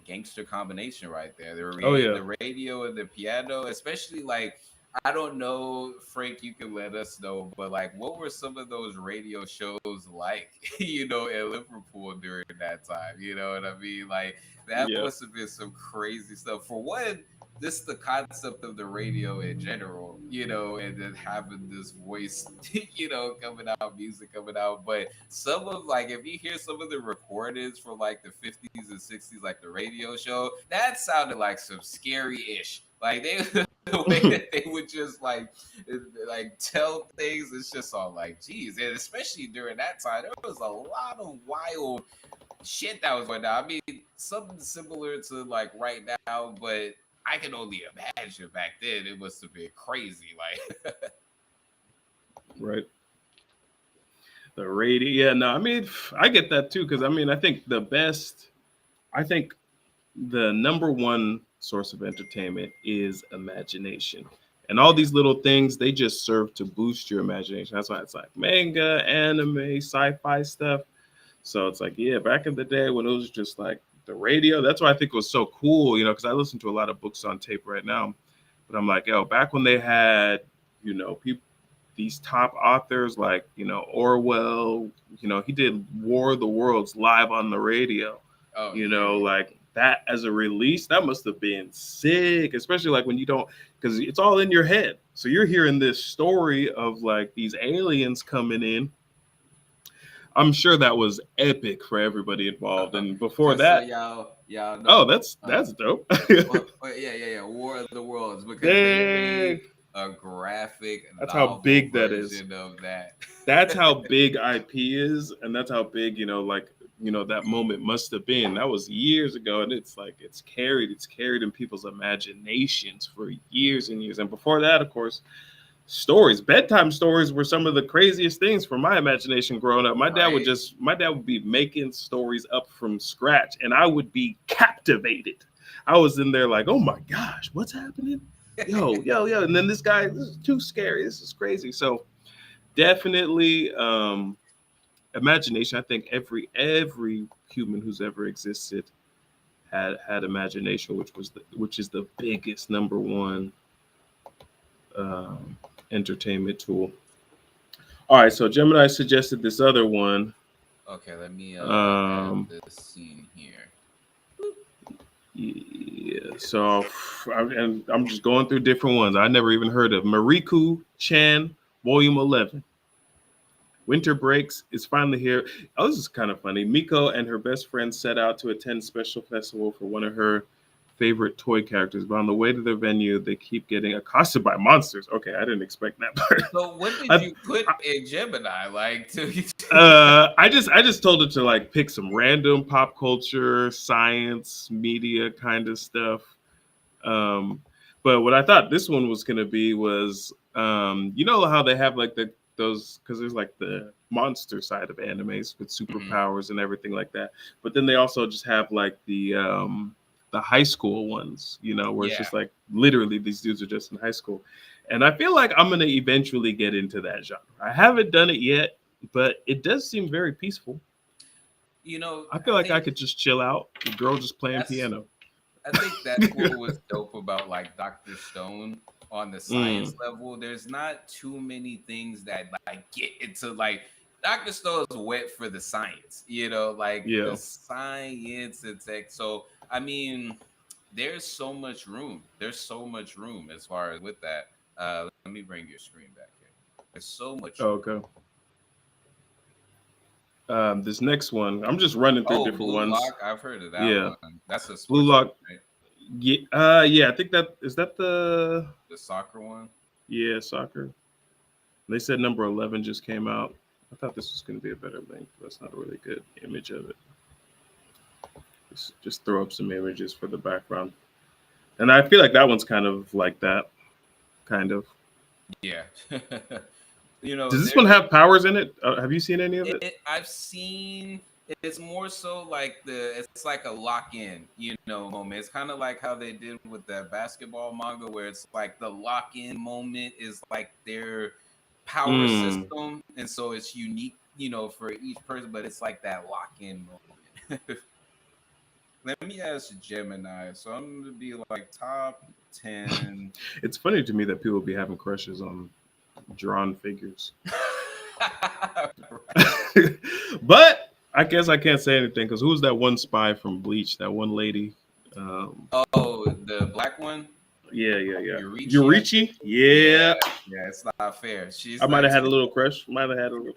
gangster combination right there. Oh, yeah. The radio and the piano, especially like, I don't know, Frank, you can let us know, but like, what were some of those radio shows like, in Liverpool during that time? You know what I mean? Like, that Yeah. must have been some crazy stuff. For one, just the concept of the radio in general, and then having this voice, coming out, music coming out. But some of, like, if you hear some of the recordings from like the 50s and 60s, like the radio show, that sounded like some scary-ish. Like the way that they would just like tell things, it's just all like, geez. And especially during that time, there was a lot of wild shit that was going down. I mean, something similar to like right now, but I can only imagine back then it must have been crazy. Like, Right. The radio. Yeah, no, I mean, I get that too, because I mean, I think the number one source of entertainment is imagination. And all these little things, they just serve to boost your imagination. That's why it's like manga, anime, sci-fi stuff. So it's like, yeah, back in the day when it was just like the radio, that's why I think it was so cool, because I listen to a lot of books on tape right now. But I'm like, back when they had, people, these top authors like, Orwell, he did War of the Worlds live on the radio. oh, Like that as a release, that must have been sick, especially like when you don't, because it's all in your head. So you're hearing this story of like these aliens coming in. I'm sure that was epic for everybody involved. And before just that, so y'all know, oh, that's dope. yeah, War of the Worlds, because Dang. they made a graphic. That's how big that is. version of that. That's how big IP is, and that's how big, that moment must have been. That was years ago, and it's like it's carried in people's imaginations for years and years. And before that, of course, bedtime stories were some of the craziest things for my imagination growing up. My dad would be making stories up from scratch, and I would be captivated. I was in there like, oh my gosh, what's happening? Yo. And then this is too scary. This is crazy. So definitely imagination. I think every human who's ever existed had imagination, which is the biggest number one entertainment tool. All right, so Gemini suggested this other one. Okay, let me add this scene here. Yeah, so I'm just going through different ones. I never even heard of Mariku-chan, Volume 11. Winter breaks is finally here. Oh, this is kind of funny. Miko and her best friend set out to attend special festival for one of her favorite toy characters, but on the way to their venue, they keep getting accosted by monsters. Okay, I didn't expect that part. So what did you put in Gemini? Like, I just told it to like pick some random pop culture, science, media kind of stuff. But But what I thought this one was gonna be was, you know how they have like those, because there's like the monster side of animes with superpowers and everything like that. But then they also just have like the high school ones, you know, where it's Yeah. just like literally these dudes are just in high school. And I feel like I'm gonna eventually get into that genre. I haven't done it yet, but it does seem very peaceful. You know, I feel like I think could just chill out, the girl just playing that's piano. I think that's what was dope about like Dr. Stone on the science level. There's not too many things that like get into like Dr. Stone is wet for the science, you know, like Yeah. the science and tech. So I mean, there's so much room. There's so much room as far as with that. Let me bring your screen back here. There's so much room. Okay. This next one, I'm just running through Oh, different Blue ones. Lock. I've heard of that Yeah. one. That's a sports Blue Lock. one, right? Yeah, I think that is that the The soccer one. soccer. They said number 11 just came out. I thought this was going to be a better link. That's not a really good image of it. Just throw up some images for the background. And I feel like that one's kind of like that, kind of. Yeah. You know, Does this one have powers in it? Have you seen any of it? I've seen it's more so like it's like a lock-in, you know, moment. It's kind of like how they did with that basketball manga where it's like the lock-in moment is like their power system, and so it's unique, you know, for each person, but it's like that lock-in moment. Let me ask Gemini. So I'm gonna be like top 10. It's funny to me that people be having crushes on drawn figures. But I guess I can't say anything because who's that one spy from Bleach? That one lady. Oh, the black one. Yeah. Yurichi? Yurichi? Yeah. Yeah, it's not fair. She's I might have like, had a little crush. Might have had a little.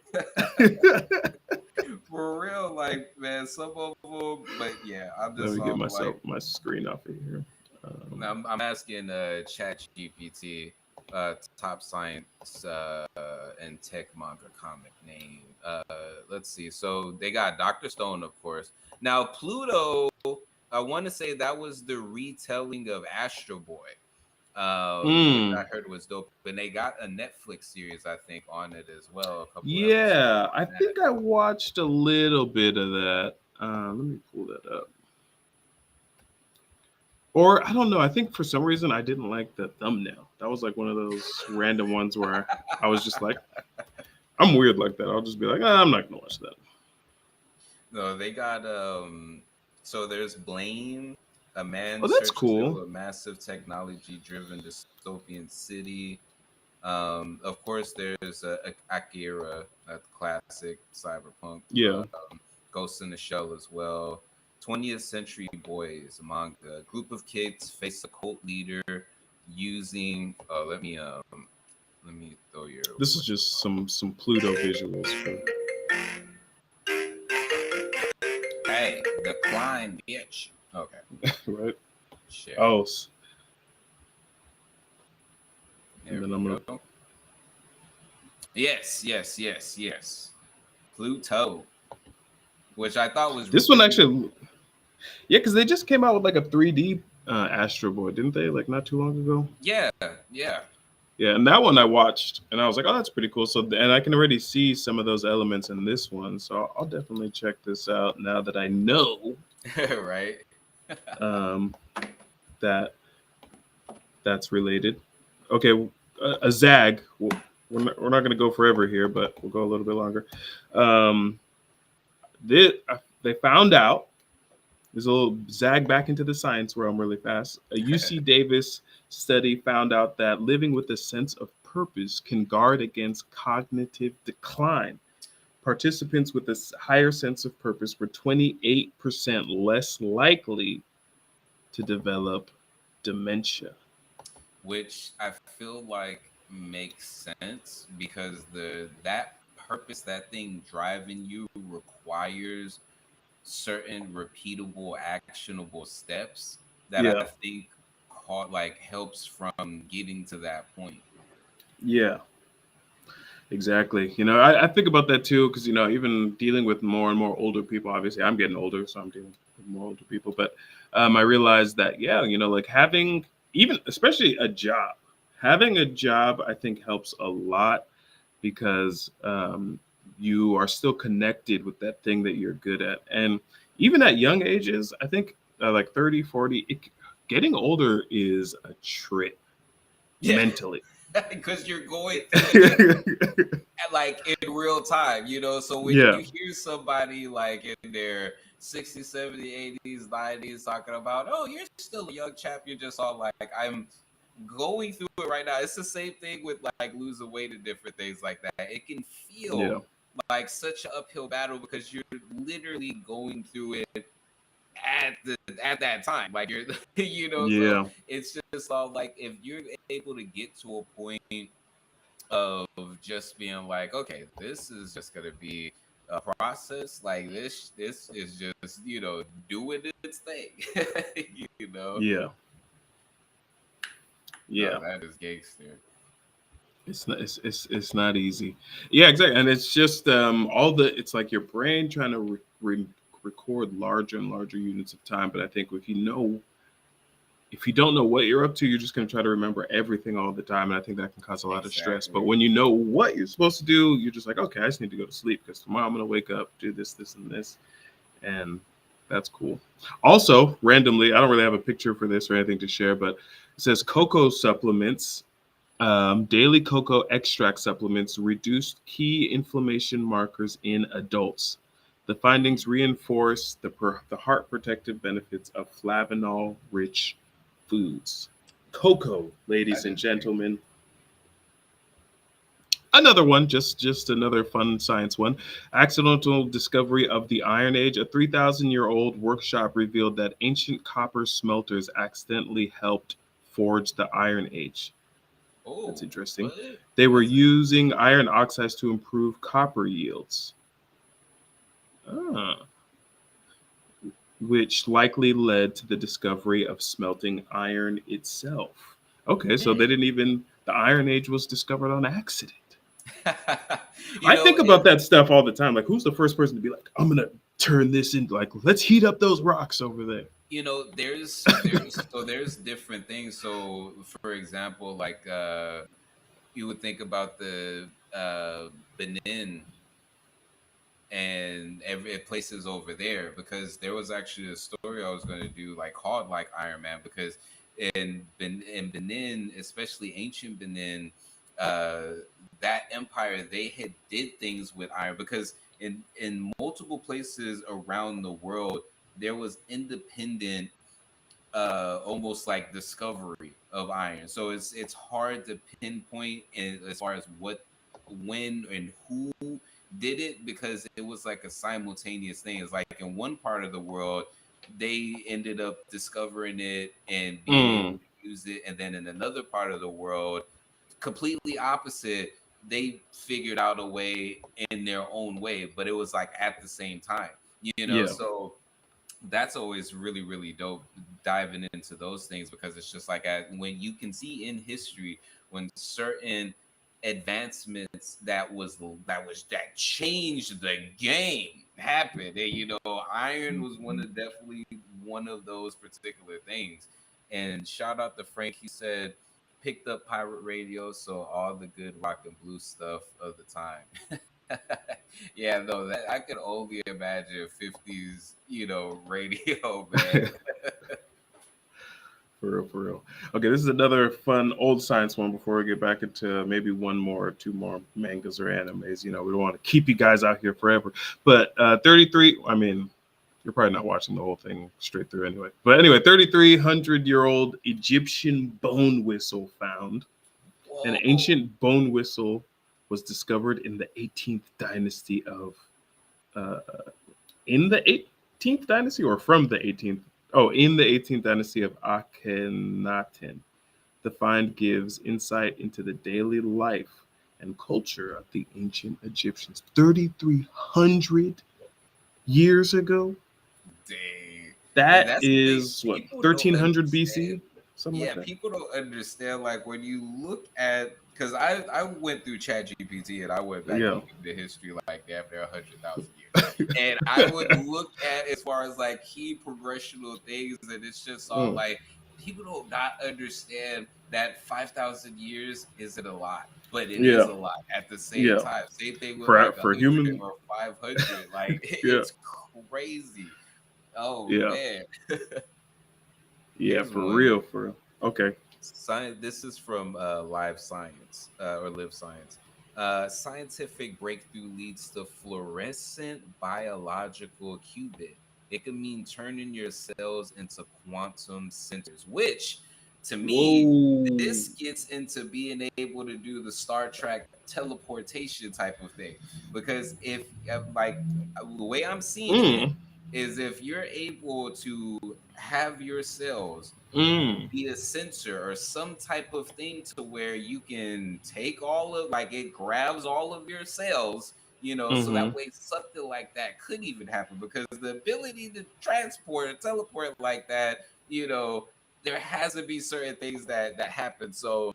for real, like man, some of them. But yeah, I'm Let just me get like, my screen off of here. I'm asking ChatGPT, top science and tech manga comic name. Let's see. So they got Dr. Stone, of course. Now Pluto, I want to say that was the retelling of Astro Boy. Which I heard was dope. And they got a Netflix series, I think, on it as well. A couple Yeah, episodes I on that. think I watched a little bit of that. Let me pull that up. Or I don't know. I think for some reason I didn't like the thumbnail. That was like one of those random ones where I was just like, I'm weird like that. I'll just be like, I'm not gonna watch that. No, they got so there's Blame, a man Oh, that's searches cool. through a massive technology-driven dystopian city. Of course, there's Akira, a classic cyberpunk. Yeah. Ghost in the Shell as well. 20th Century Boys manga. A group of kids face a cult leader using. Let me throw your. This is just some Pluto visuals. Hey, decline, bitch. Okay. Right? Share. Oh, There and then we I'm gonna. go. Yes. Pluto, which I thought was This one really- actually, yeah, because they just came out with like a 3D Astro Boy, didn't they? Like not too long ago. Yeah. Yeah, and that one I watched, and I was like, "Oh, that's pretty cool." So, and I can already see some of those elements in this one, so I'll definitely check this out now that I know Right. that that's related. Okay, a Zag. We're not going to go forever here, but we'll go a little bit longer. They found out. There's a little zag back into the science realm really fast. A UC Davis study found out that living with a sense of purpose can guard against cognitive decline. Participants with a higher sense of purpose were 28% less likely to develop dementia. Which I feel like makes sense because that purpose, that thing driving you requires certain repeatable actionable steps that I think helps from getting to that point. Yeah, exactly. You know, I think about that too because, you know, even dealing with more and more older people, obviously I'm getting older, so I'm dealing with more older people, but I realized that, yeah, you know, like having even especially a job. Having a job, I think, helps a lot because you are still connected with that thing that you're good at. And even at young ages, I think like 30, 40, getting older is a trip Yeah, mentally. because you're going through it like in real time, you know. So when Yeah. you hear somebody like in their 60s, 70s, 80s, 90s talking about, oh, you're still a young chap, you're just all like, I'm going through it right now. It's the same thing with like losing weight and different things like that. It can Yeah. feel like such an uphill battle because you're literally going through it at that time. Like you're you know, so Yeah. it's just all like if you're able to get to a point of just being like, okay, this is just gonna be a process. Like this is just, you know, doing its thing. You know, Yeah. Yeah. no, that is gangster. It's not easy. Yeah, exactly. And it's just all the it's like your brain trying to record larger and larger units of time. But I think if you don't know what you're up to, you're just going to try to remember everything all the time, and I think that can cause a lot of stress. But Exactly. when you know what you're supposed to do, you're just like, okay, I just need to go to sleep because tomorrow I'm going to wake up, do this, this, and this, and that's cool. Also, randomly, I don't really have a picture for this or anything to share, but it says cocoa supplements. Daily cocoa extract supplements reduced key inflammation markers in adults. The findings reinforce the heart protective benefits of flavanol-rich foods. Cocoa, ladies That and is great. gentlemen. Another one, just another fun science one. Accidental discovery of the Iron Age. A 3,000-year-old workshop revealed that ancient copper smelters accidentally helped forge the Iron Age. That's Oh, interesting. what? They were using iron oxides to improve copper yields, ah, which likely led to the discovery of smelting iron itself. Okay, so they didn't even, the Iron Age was discovered on accident. You I know, think about that stuff all the time. Like, who's the first person to be like, I'm going to turn this into, like, let's heat up those rocks over there? you know, there's different things. So for example, like you would think about the Benin and every places over there, because there was actually a story I was going to do like called like Iron Man, because in Benin, especially ancient Benin, uh that empire, they had did things with iron, because in multiple places around the world there was independent almost like discovery of iron. So it's hard to pinpoint in, as far as what, when, and who did it, because it was like a simultaneous thing. It's like in one part of the world they ended up discovering it and being able Mm, to use it, and then in another part of the world, completely opposite, they figured out a way in their own way, but it was like at the same time, you know. yeah, So that's always really really dope, diving into those things, because it's just like when you can see in history when certain advancements that changed the game happened, and you know, iron was definitely one of those particular things. And shout out to Frank, he said picked up pirate radio, so all the good rock and blues stuff of the time. Yeah, no, that I could only imagine 50s, you know, radio, man. for real, for real. Okay, this is another fun old science one before we get back into maybe one more or two more mangas or animes. You know, we don't want to keep you guys out here forever. But 33, I mean, you're probably not watching the whole thing straight through anyway. But anyway, 3,300-year-old Egyptian bone whistle found. An Whoa. ancient bone whistle was discovered in the 18th dynasty of uh, in the 18th dynasty or from the 18th. Oh, in the 18th dynasty of Akhenaten. The find gives insight into the daily life and culture of the ancient Egyptians 3,300 years ago. Dang. And That that's the thing. is what, People don't 1300 understand. BC, something like Yeah, that. people don't understand. Like when you look at, because I went through ChatGPT and I went back Yeah. into history like damn near 100,000 years, and I would look at as far as like key progressional things, and it's just all Mm. like people don't not understand that 5,000 years isn't a lot, but it is Yeah. a lot at the same Yeah. time. Same thing with For like for 100 human. or 500. Like Yeah. it's crazy. Oh Yeah. man. Yeah. Here's For one. real. For real. Okay. Science. This is from Live Science or Live Science. Scientific breakthrough leads to fluorescent biological qubit. It can mean turning your cells into quantum centers, which to me, Whoa. this gets into being able to do the Star Trek teleportation type of thing. Because if, the way I'm seeing it Mm. is if you're able to have your cells Mm. be a sensor or some type of thing to where you can take all of like it grabs all of your cells, so Mm-hmm. that way something like that could even happen because the ability to transport or teleport like that, there has to be certain things that happen. So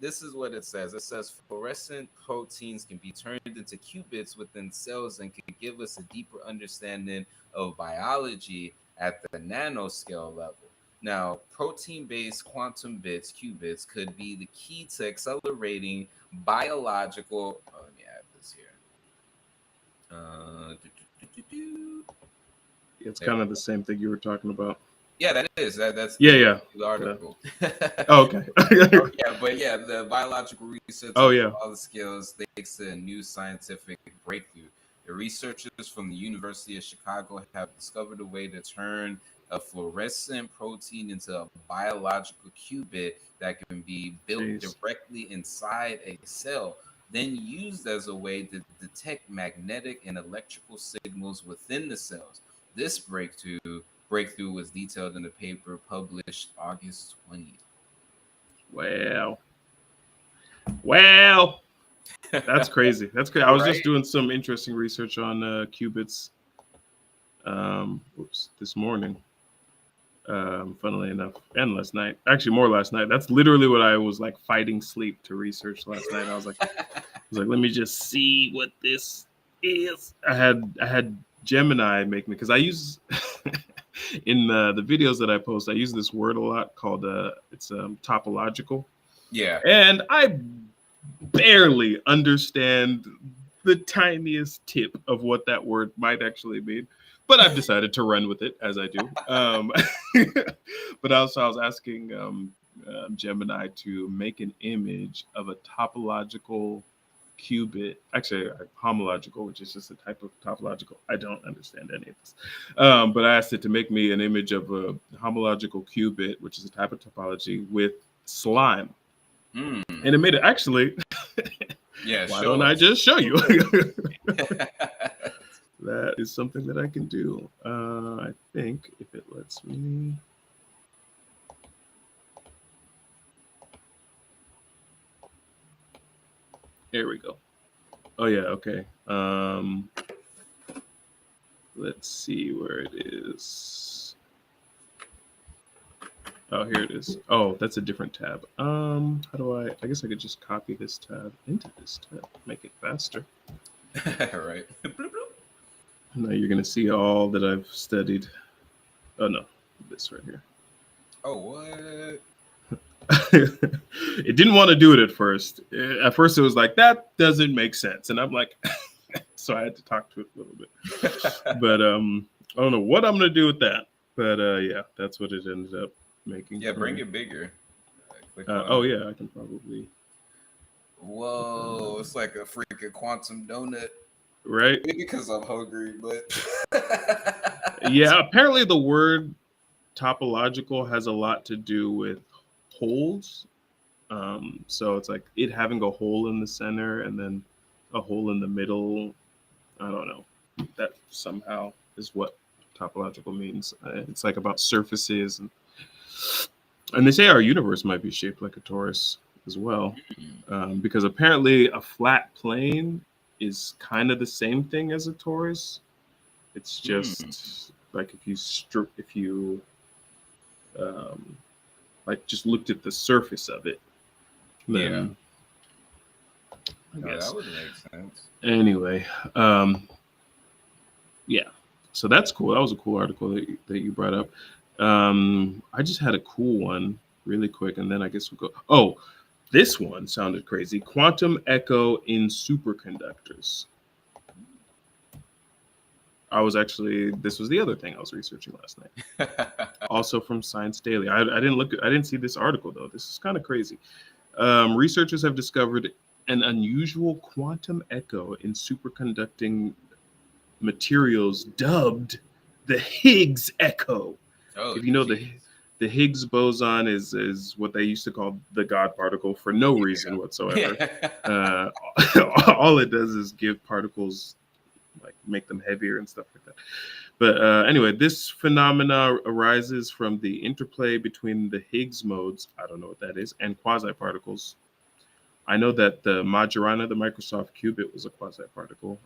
this is what it says. It says fluorescent proteins can be turned into qubits within cells and can give us a deeper understanding of biology at the nanoscale level. Now, protein-based quantum bits, qubits, could be the key to accelerating biological. Oh, let me add this here. It's There we kind of go. the same thing you were talking about. Yeah, that is that's Yeah. the Yeah. article. Oh, okay. Oh, yeah, but yeah, the biological research Oh, on yeah. all the scales thanks to a new scientific breakthrough. The researchers from the University of Chicago have discovered a way to turn a fluorescent protein into a biological qubit that can be built Jeez. directly inside a cell, then used as a way to detect magnetic and electrical signals within the cells. This breakthrough was detailed in a paper published August 20th. Wow. Wow. That's crazy. That's crazy. I was just Right? doing some interesting research on qubits this morning. Funnily enough, and last night. Actually, more last night. That's literally what I was like fighting sleep to research last night. I was like, let me just see what this is. I had Gemini make me because I use in the videos that I post. I use this word a lot called it's topological, Yeah. and I barely understand the tiniest tip of what that word might actually mean. But I've decided to run with it as I do. But also, I was asking Gemini to make an image of a topological qubit, actually homological, which is just a type of topological. I don't understand any of this. But I asked it to make me an image of a homological qubit, which is a type of topology with slime. Mm. And it made it actually. Yeah. Why Show don't I us. just show you? That is something that I can do. I think if it lets me. There we go. Oh yeah, okay. Let's see where it is. Oh, here it is. Oh, that's a different tab. How do I guess I could just copy this tab into this tab, make it faster. Right. Now you're gonna see all that I've studied. Oh no, this right here. Oh, what? It didn't want to do it at first. At first, it was like, that doesn't make sense. And I'm like, so I had to talk to it a little bit. But I don't know what I'm going to do with that. But yeah, that's what it ended up making. Yeah, bring it bigger. Oh, yeah, I can probably. Whoa, it's like a freaking quantum donut. Right? Maybe because I'm hungry, but. Yeah, apparently the word topological has a lot to do with holes. So it's like it having a hole in the center and then a hole in the middle. I don't know. That somehow is what topological means. It's like about surfaces, and they say our universe might be shaped like a torus as well, because apparently a flat plane is kind of the same thing as a torus. It's just like if you like just looked at the surface of it. Then, I guess. That would make sense. Anyway, yeah. So that's cool. That was a cool article that you brought up. I just had a cool one really quick, and then I guess we'll go. Oh, this one sounded crazy. Quantum echo in superconductors. This was the other thing I was researching last night. Also from Science Daily. I didn't see this article though. This is kind of crazy. Researchers have discovered an unusual quantum echo in superconducting materials dubbed the Higgs echo. Oh, If you know geez. the Higgs boson is what they used to call the God particle for no reason whatsoever. Yeah. All it does is give particles, like make them heavier and stuff like that. But anyway, this phenomena arises from the interplay between the Higgs modes, I don't know what that is, and quasi-particles. I know that the Majorana, the Microsoft qubit, was a quasi-particle,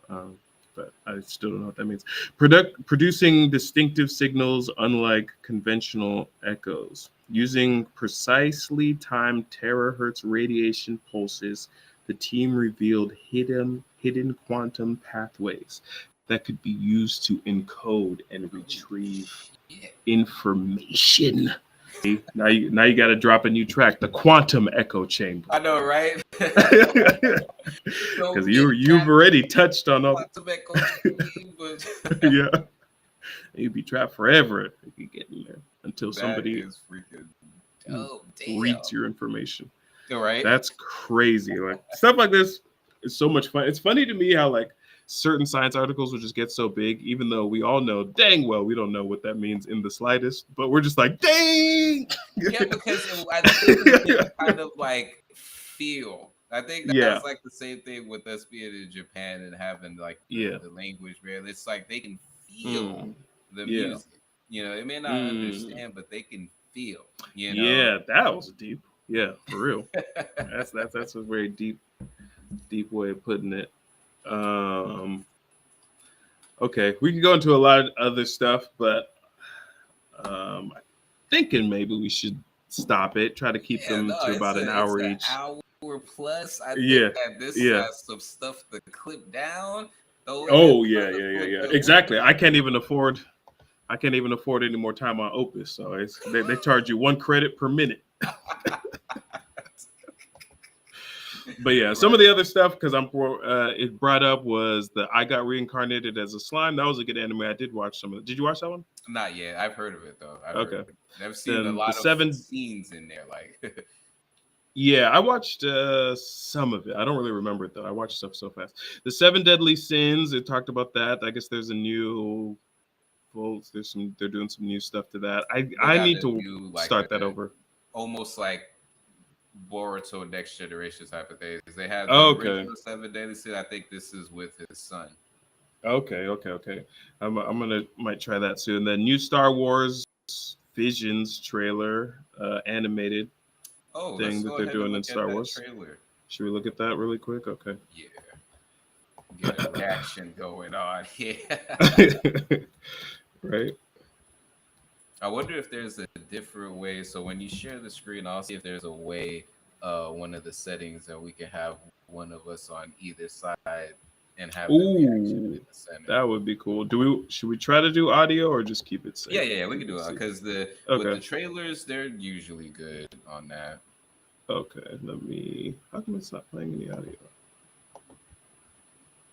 but I still don't know what that means. Producing distinctive signals unlike conventional echoes. Using precisely timed terahertz radiation pulses, the team revealed hidden quantum pathways that could be used to encode and retrieve information. Now you got to drop a new track, the quantum echo chamber. I know, right? Because you've already touched on all. Yeah, you'd be trapped forever if you could get in there until somebody is freaking reads your information. Right? That's crazy. Like stuff like this is so much fun. It's funny to me how like certain science articles will just get so big, even though we all know dang well we don't know what that means in the slightest. But we're just like, dang. Yeah, because I think it's kind of like feel. I think that's like the same thing with us being in Japan and having like the language barrier. It's like they can feel the music. You know, they may not understand, but they can feel. You know? Yeah, that was deep. Yeah, for real. that's a very deep way of putting it. Okay, we can go into a lot of other stuff, but I'm thinking maybe we should stop it. Try to keep them to about an hour each. Hour plus. I think that this has some stuff to clip down. Exactly. I can't even afford any more time on Opus, so they charge you 1 credit per minute. But yeah, some of the other stuff because it brought up was the I Got Reincarnated as a Slime. That was a good anime. I did watch some of it. Did you watch that one? Not yet. I've heard of it though. I've seen then a lot of scenes in there. Like, yeah, I watched some of it. I don't really remember it though. I watched stuff so fast. The 7 Deadly Sins. It talked about that. I guess there's a new. Well, they're doing some new stuff to that. I need to start that over. Almost like Boruto Next Generation type of things. They have the original 7 Deadly Sins. I think this is with his son. Okay. Might try that soon. The new Star Wars Visions trailer, animated thing that they're doing in Star Wars. Trailer. Should we look at that really quick? Okay. Yeah. Get a reaction going on here. Right. I wonder if there's a different way. So when you share the screen, I'll see if there's a way, one of the settings that we can have one of us on either side and have the reaction in the center. That would be cool. Should we try to do audio or just keep it safe? Yeah, we can do it because with the trailers, they're usually good on that. Okay, how come it's not playing any audio?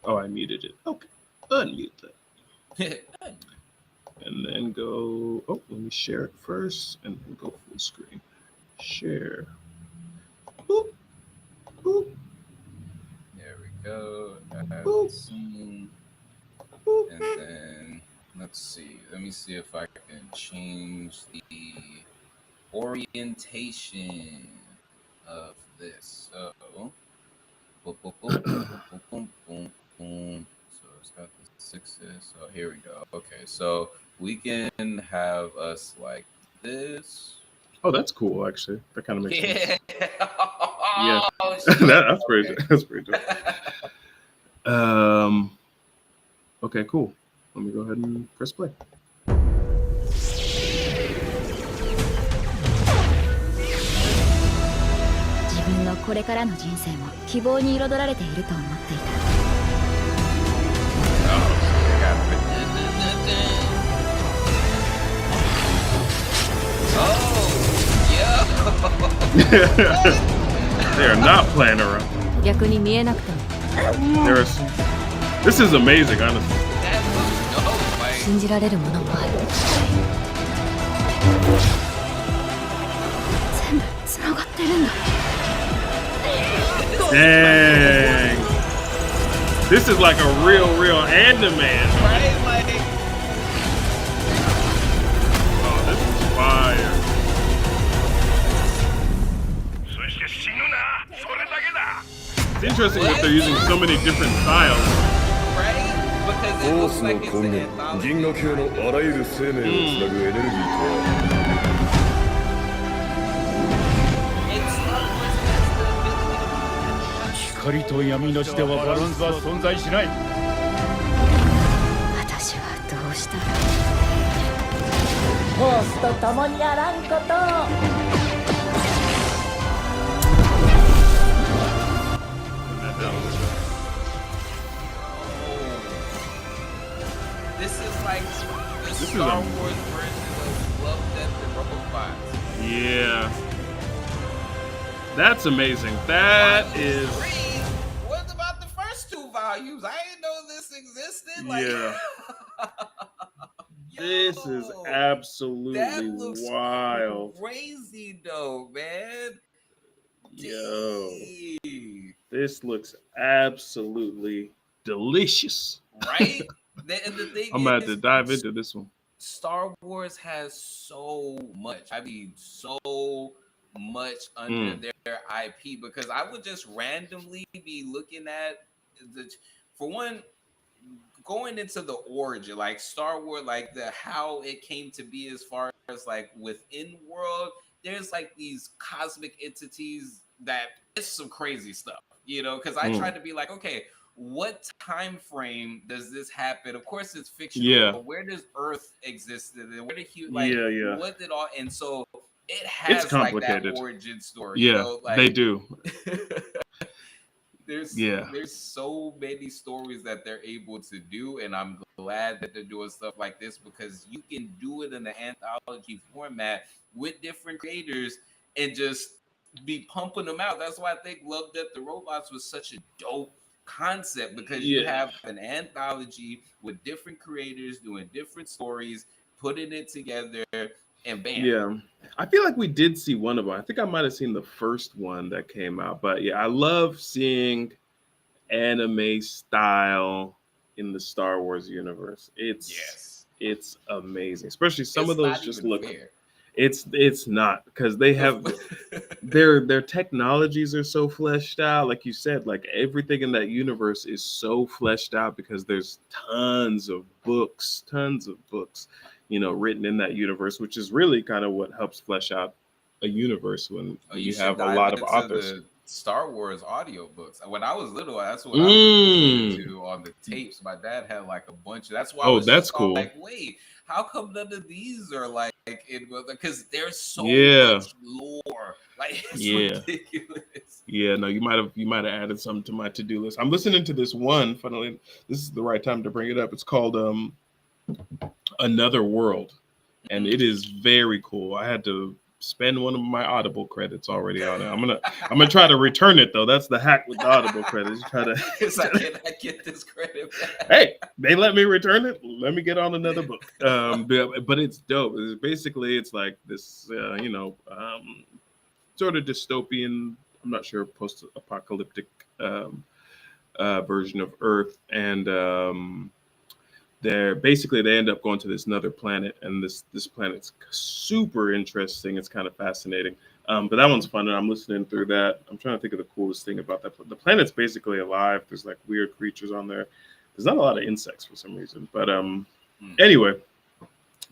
Oh, I muted it. Okay, unmute that. And then go, let me share it first and then go full screen. Share. Boop. Boop. There we go. Boop. Boop. And then, let's see. Let me see if I can change the orientation of this. So, boom, boom, boom, boom, boom, boom, boom. So it's got the 6s. So here we go. Okay, so we can have us like this. Oh, that's cool. Actually, that kind of makes sense. Yeah, that's pretty. That's pretty dope. Okay, cool. Let me go ahead and press play. 自分のこれからの人生も希望に彩られていると思っていた。They are not playing around. 逆に見えなくても There's, this is amazing, honestly. That looks dope. Like, 信じられるものもある全部つながってるんだ Dang. This is like a real anime. right? Like, Oh, this is fire. It's interesting that they're using so many different styles. right? Because it フォー looks スの like it's 根 an 源 anthology. 銀河系のあらゆる生命をつなぐエネルギーとは It's Star Wars has the ability to 光と闇なしではバランスは存在しない。私はどうしたらフォースと共にあらんこと This is like the is Star a- Wars version of Love, Death, and Robots. Yeah. That's amazing. That is. Three? What about the first two volumes? I didn't know this existed. Like, Yeah. This is Yo, absolutely that looks wild. crazy though, man. Yo. Dang. This looks absolutely delicious. Right? And the thing I'm about is, to dive into this one. Star Wars has so much. I mean, so much under their IP because I would just randomly be looking at the, for one, going into the origin, like Star Wars, like the how it came to be as far as like within world. There's like these cosmic entities that it's some crazy stuff, you know. Because I tried to be like, okay, what time frame does this happen? Of course, it's fictional. Yeah. But where does Earth exist? And where did like Yeah. what did all? And so it has It's like complicated. that origin story. Yeah, you know? Like, they do. there's so many stories that they're able to do, and I'm glad that they're doing stuff like this because you can do it in an anthology format with different creators and just be pumping them out. That's why I think Love, Death, the Robots was such a dope concept because you have an anthology with different creators doing different stories, putting it together, and bam. Yeah. I feel like we did see one of them. I think I might have seen the first one that came out. But yeah, I love seeing anime style in the Star Wars universe. It's amazing. Especially some It's of those not just even look fair. it's not because they have their technologies are so fleshed out. Like you said, like everything in that universe is so fleshed out because there's tons of books, you know, written in that universe, which is really kind of what helps flesh out a universe when you should have a dive lot of into authors. the Star Wars audiobooks. When I was little, that's what I was listening to on the tapes. My dad had like a bunch. That's why I was that's just all cool. like, wait, how come none of these are like in because there's so Yeah. much lore. Like it's Yeah. ridiculous. Yeah, no, you might have added something to my to-do list. I'm listening to this one. Funnily, this is the right time to bring it up. It's called Another World, and it is very cool. I had to spend one of my Audible credits already on it. I'm gonna try to return it though. That's the hack with the Audible credits. You try to It's like, can I get this credit back? hey, they let me return it. Let me get on another book. But it's dope. It's like this, sort of dystopian. I'm not sure post-apocalyptic version of Earth, and they end up going to this another planet, and this planet's super interesting. It's kind of fascinating. But that one's fun, and I'm listening through that. I'm trying to think of the coolest thing about that. The planet's basically alive. There's like weird creatures on there. There's not a lot of insects for some reason, but anyway.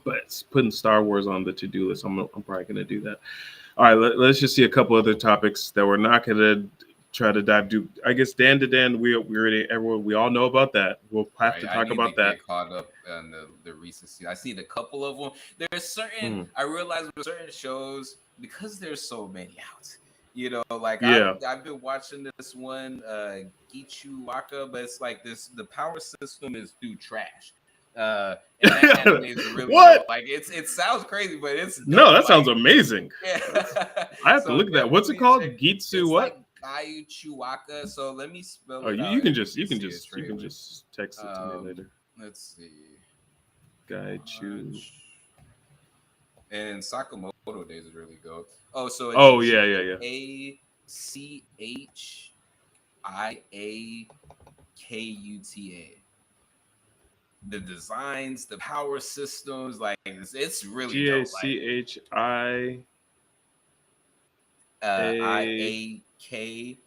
But it's putting Star Wars on the to-do list. I'm probably gonna do that. All right, let's just see a couple other topics that we're not gonna try to dive into. I guess Dan to Dan, we all know about that. We'll have to talk about that. Get caught up on the recency. I seen a couple of them. There's certain. I realize with certain shows because there's so many out. You know, like I've been watching this one, Gichu Waka, but it's like this. The power system is through trash. And that anime is really What? dope. Like it sounds crazy, but it's dope. No, that Like, sounds amazing. yeah. I have to So look at that. What's it called? definitely check- Gitsu It's what? like Gayu Chiwaka. So let me spell Oh, it out. you can and just see a text trailer. it to me later. Let's see. Gaichu. And Sakamoto Days is really good. Oh, so it's Oh yeah. ACHIAKUTA. The designs, the power systems, like it's really G dope. A C H I. Like, IAK.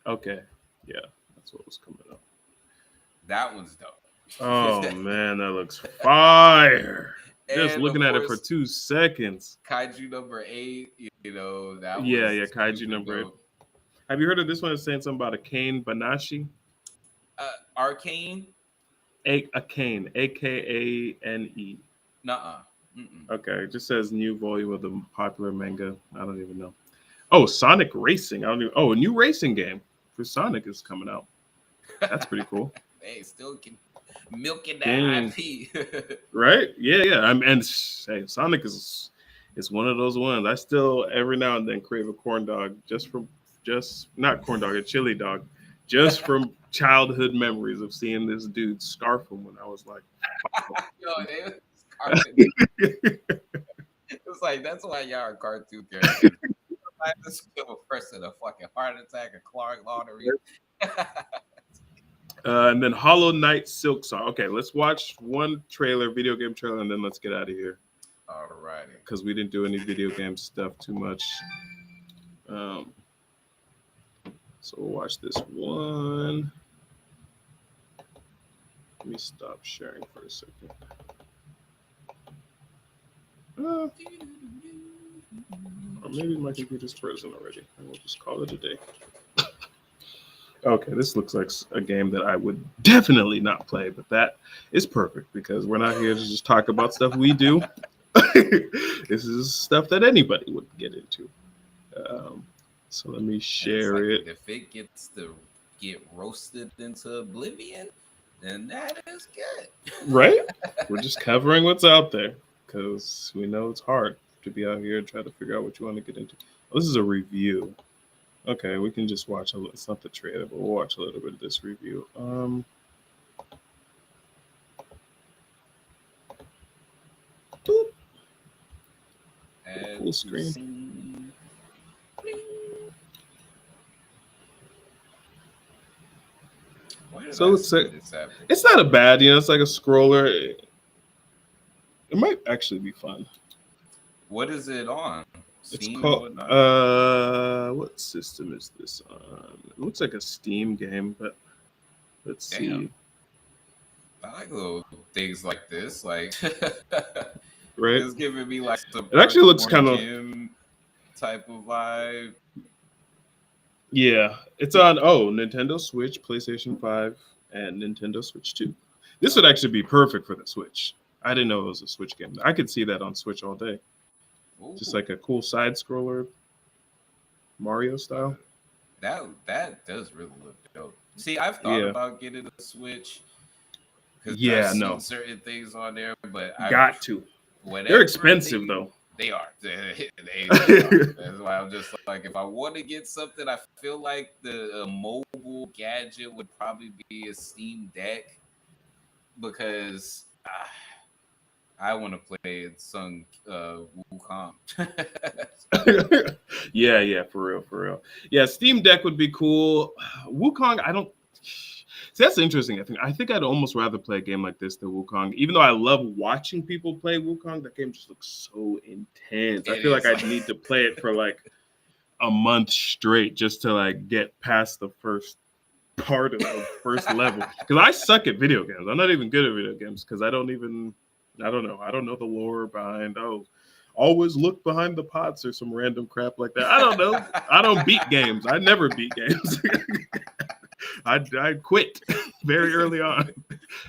Okay, yeah, that's what was coming up. That one's dope. Oh man, that looks fire. Just And, looking of at it for course, 2 seconds. Kaiju number 8. You know that. Yeah, was yeah, Kaiju super number 8. dope. Have you heard of this one? It's saying something about a Kane Banashi. Arcane. A Kane, Akane. Nuh-uh. Mm-mm. Okay, it just says new volume of the popular manga. I don't even know. Oh, Sonic Racing. I don't even. Oh, a new racing game for Sonic is coming out. That's pretty cool. Hey, still milking that Dang. IP. Right? Yeah. And hey, Sonic is one of those ones. I still every now and then crave a corn dog not corn dog, a chili dog, just from childhood memories of seeing this dude scarf him when I was like, Yo, they was cartoon. It's like that's why y'all are cartoon characters. I just give a person a fucking heart attack, a Clark lottery. and then Hollow Knight Silk Song. Okay, let's watch one video game trailer, and then let's get out of here. Alrighty. Because we didn't do any video game stuff too much. So we'll watch this one. Let me stop sharing for a second. Or maybe my computer's frozen already, and we'll just call it a day. Okay, this looks like a game that I would definitely not play, but that is perfect because we're not here to just talk about stuff we do. This is stuff that anybody would get into. So let me share it. If it gets to get roasted into oblivion, then that is good. Right? We're just covering what's out there because we know it's hard to be out here and try to figure out what you want to get into. Oh, this is a review. Okay, we can just watch it's not the trailer, but we'll watch a little bit of this review. Boop. Full screen. So it's not a bad, it's like a scroller. It might actually be fun. What is it on? It's Steam called what system is this on? It looks like a Steam game, but let's see. I like little things like this, like right? It's giving me like some it actually looks kind of type of vibe. Yeah, it's on Nintendo Switch, PlayStation 5, and Nintendo Switch 2. This would actually be perfect for the Switch. I didn't know it was a Switch game. I could see that on Switch all day. Ooh. Just like a cool side scroller, Mario style. That does really look dope. See, I've thought about getting a Switch. Yeah, I've no. seen certain things on there, but Got to. They're expensive though. They are. They are. That's why I'm just like, if I want to get something, I feel like the mobile gadget would probably be a Steam Deck because I want to play some Wukong. yeah, for real. Yeah, Steam Deck would be cool. Wukong, I don't. See, that's interesting. I think I'd almost rather play a game like this than Wukong. Even though I love watching people play Wukong, that game just looks so intense. I feel like I'd need to play it for like a month straight just to like get past the first part of the first level. Because I suck at video games. I'm not even good at video games because I don't know. I don't know the lore behind, always look behind the pots or some random crap like that. I don't know. I don't beat games. I never beat games. I quit very early on.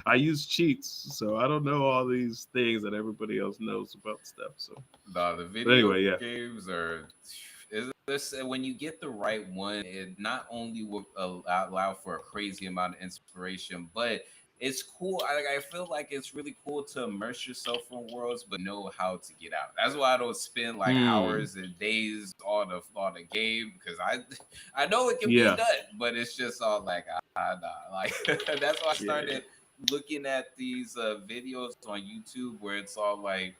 I use cheats, so I don't know all these things that everybody else knows about stuff. So the video games are. When you get the right one, it not only will allow for a crazy amount of inspiration, but it's cool. I feel like it's really cool to immerse yourself in worlds, but know how to get out. That's why I don't spend like hours and days on the game, because I know it can be Yeah. done, but it's just all like nah. Like that's why I started looking at these videos on YouTube where it's all like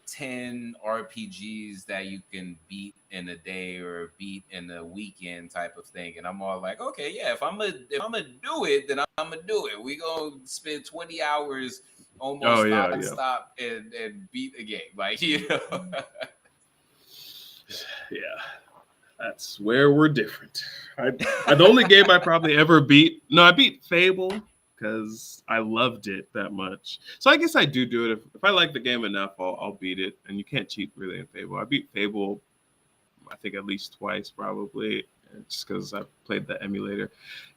10 RPGs that you can beat in a day or beat in a weekend type of thing. And I'm all like, okay, yeah, if I'm gonna do it, then I'm gonna do it. We gonna spend 20 hours almost nonstop and beat a game. Like, you know. Yeah. That's where we're different. The only game I probably ever beat. No, I beat Fable because I loved it that much. So I guess I do it. If I like the game enough, I'll beat it. And you can't cheat really in Fable. I beat Fable, I think at least twice probably, just because I played the emulator.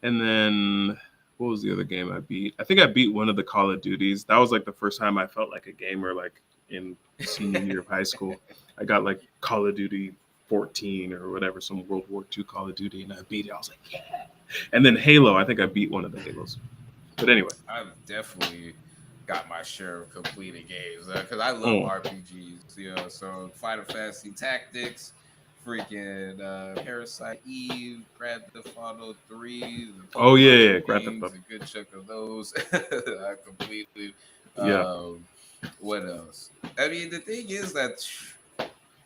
And then what was the other game I beat? I think I beat one of the Call of Duties. That was like the first time I felt like a gamer, like in senior year of high school. I got like Call of Duty 14 or whatever, some World War II Call of Duty, and I beat it. I was like, yeah. And then Halo, I think I beat one of the Halos. But anyway, I've definitely got my share of completed games because I love RPGs. You know, so Final Fantasy Tactics, freaking Parasite Eve, Grand Theft Auto 3. Oh yeah, Grand Theft Auto. A good chunk of those. I completely. What else? I mean, the thing is that.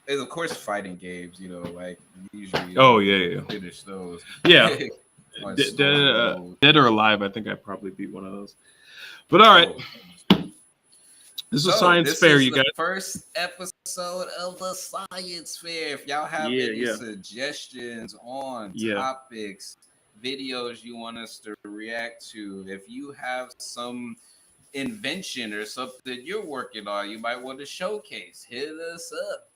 Is of course fighting games, you know, like usually finish those. Yeah. Dead or Alive, I think I probably beat one of those. But all right. This is Science Fair, you guys. First episode of the Science Fair. If y'all have any suggestions on topics, videos you want us to react to, if you have some invention or something you're working on, you might want to showcase, hit us up.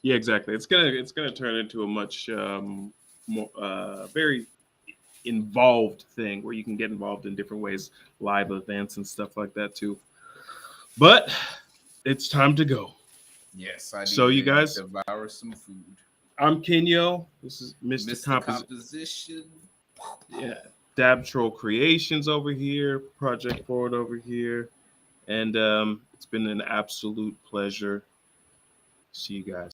Yeah, exactly. It's gonna turn into a much more very involved thing where you can get involved in different ways, live events and stuff like that too. But it's time to go. Yes, I need so you guys devour some food. I'm Kenyo. This is Mr. Composition. Yeah, Dab Troll Creations over here, Project Forward over here, and it's been an absolute pleasure. See you guys.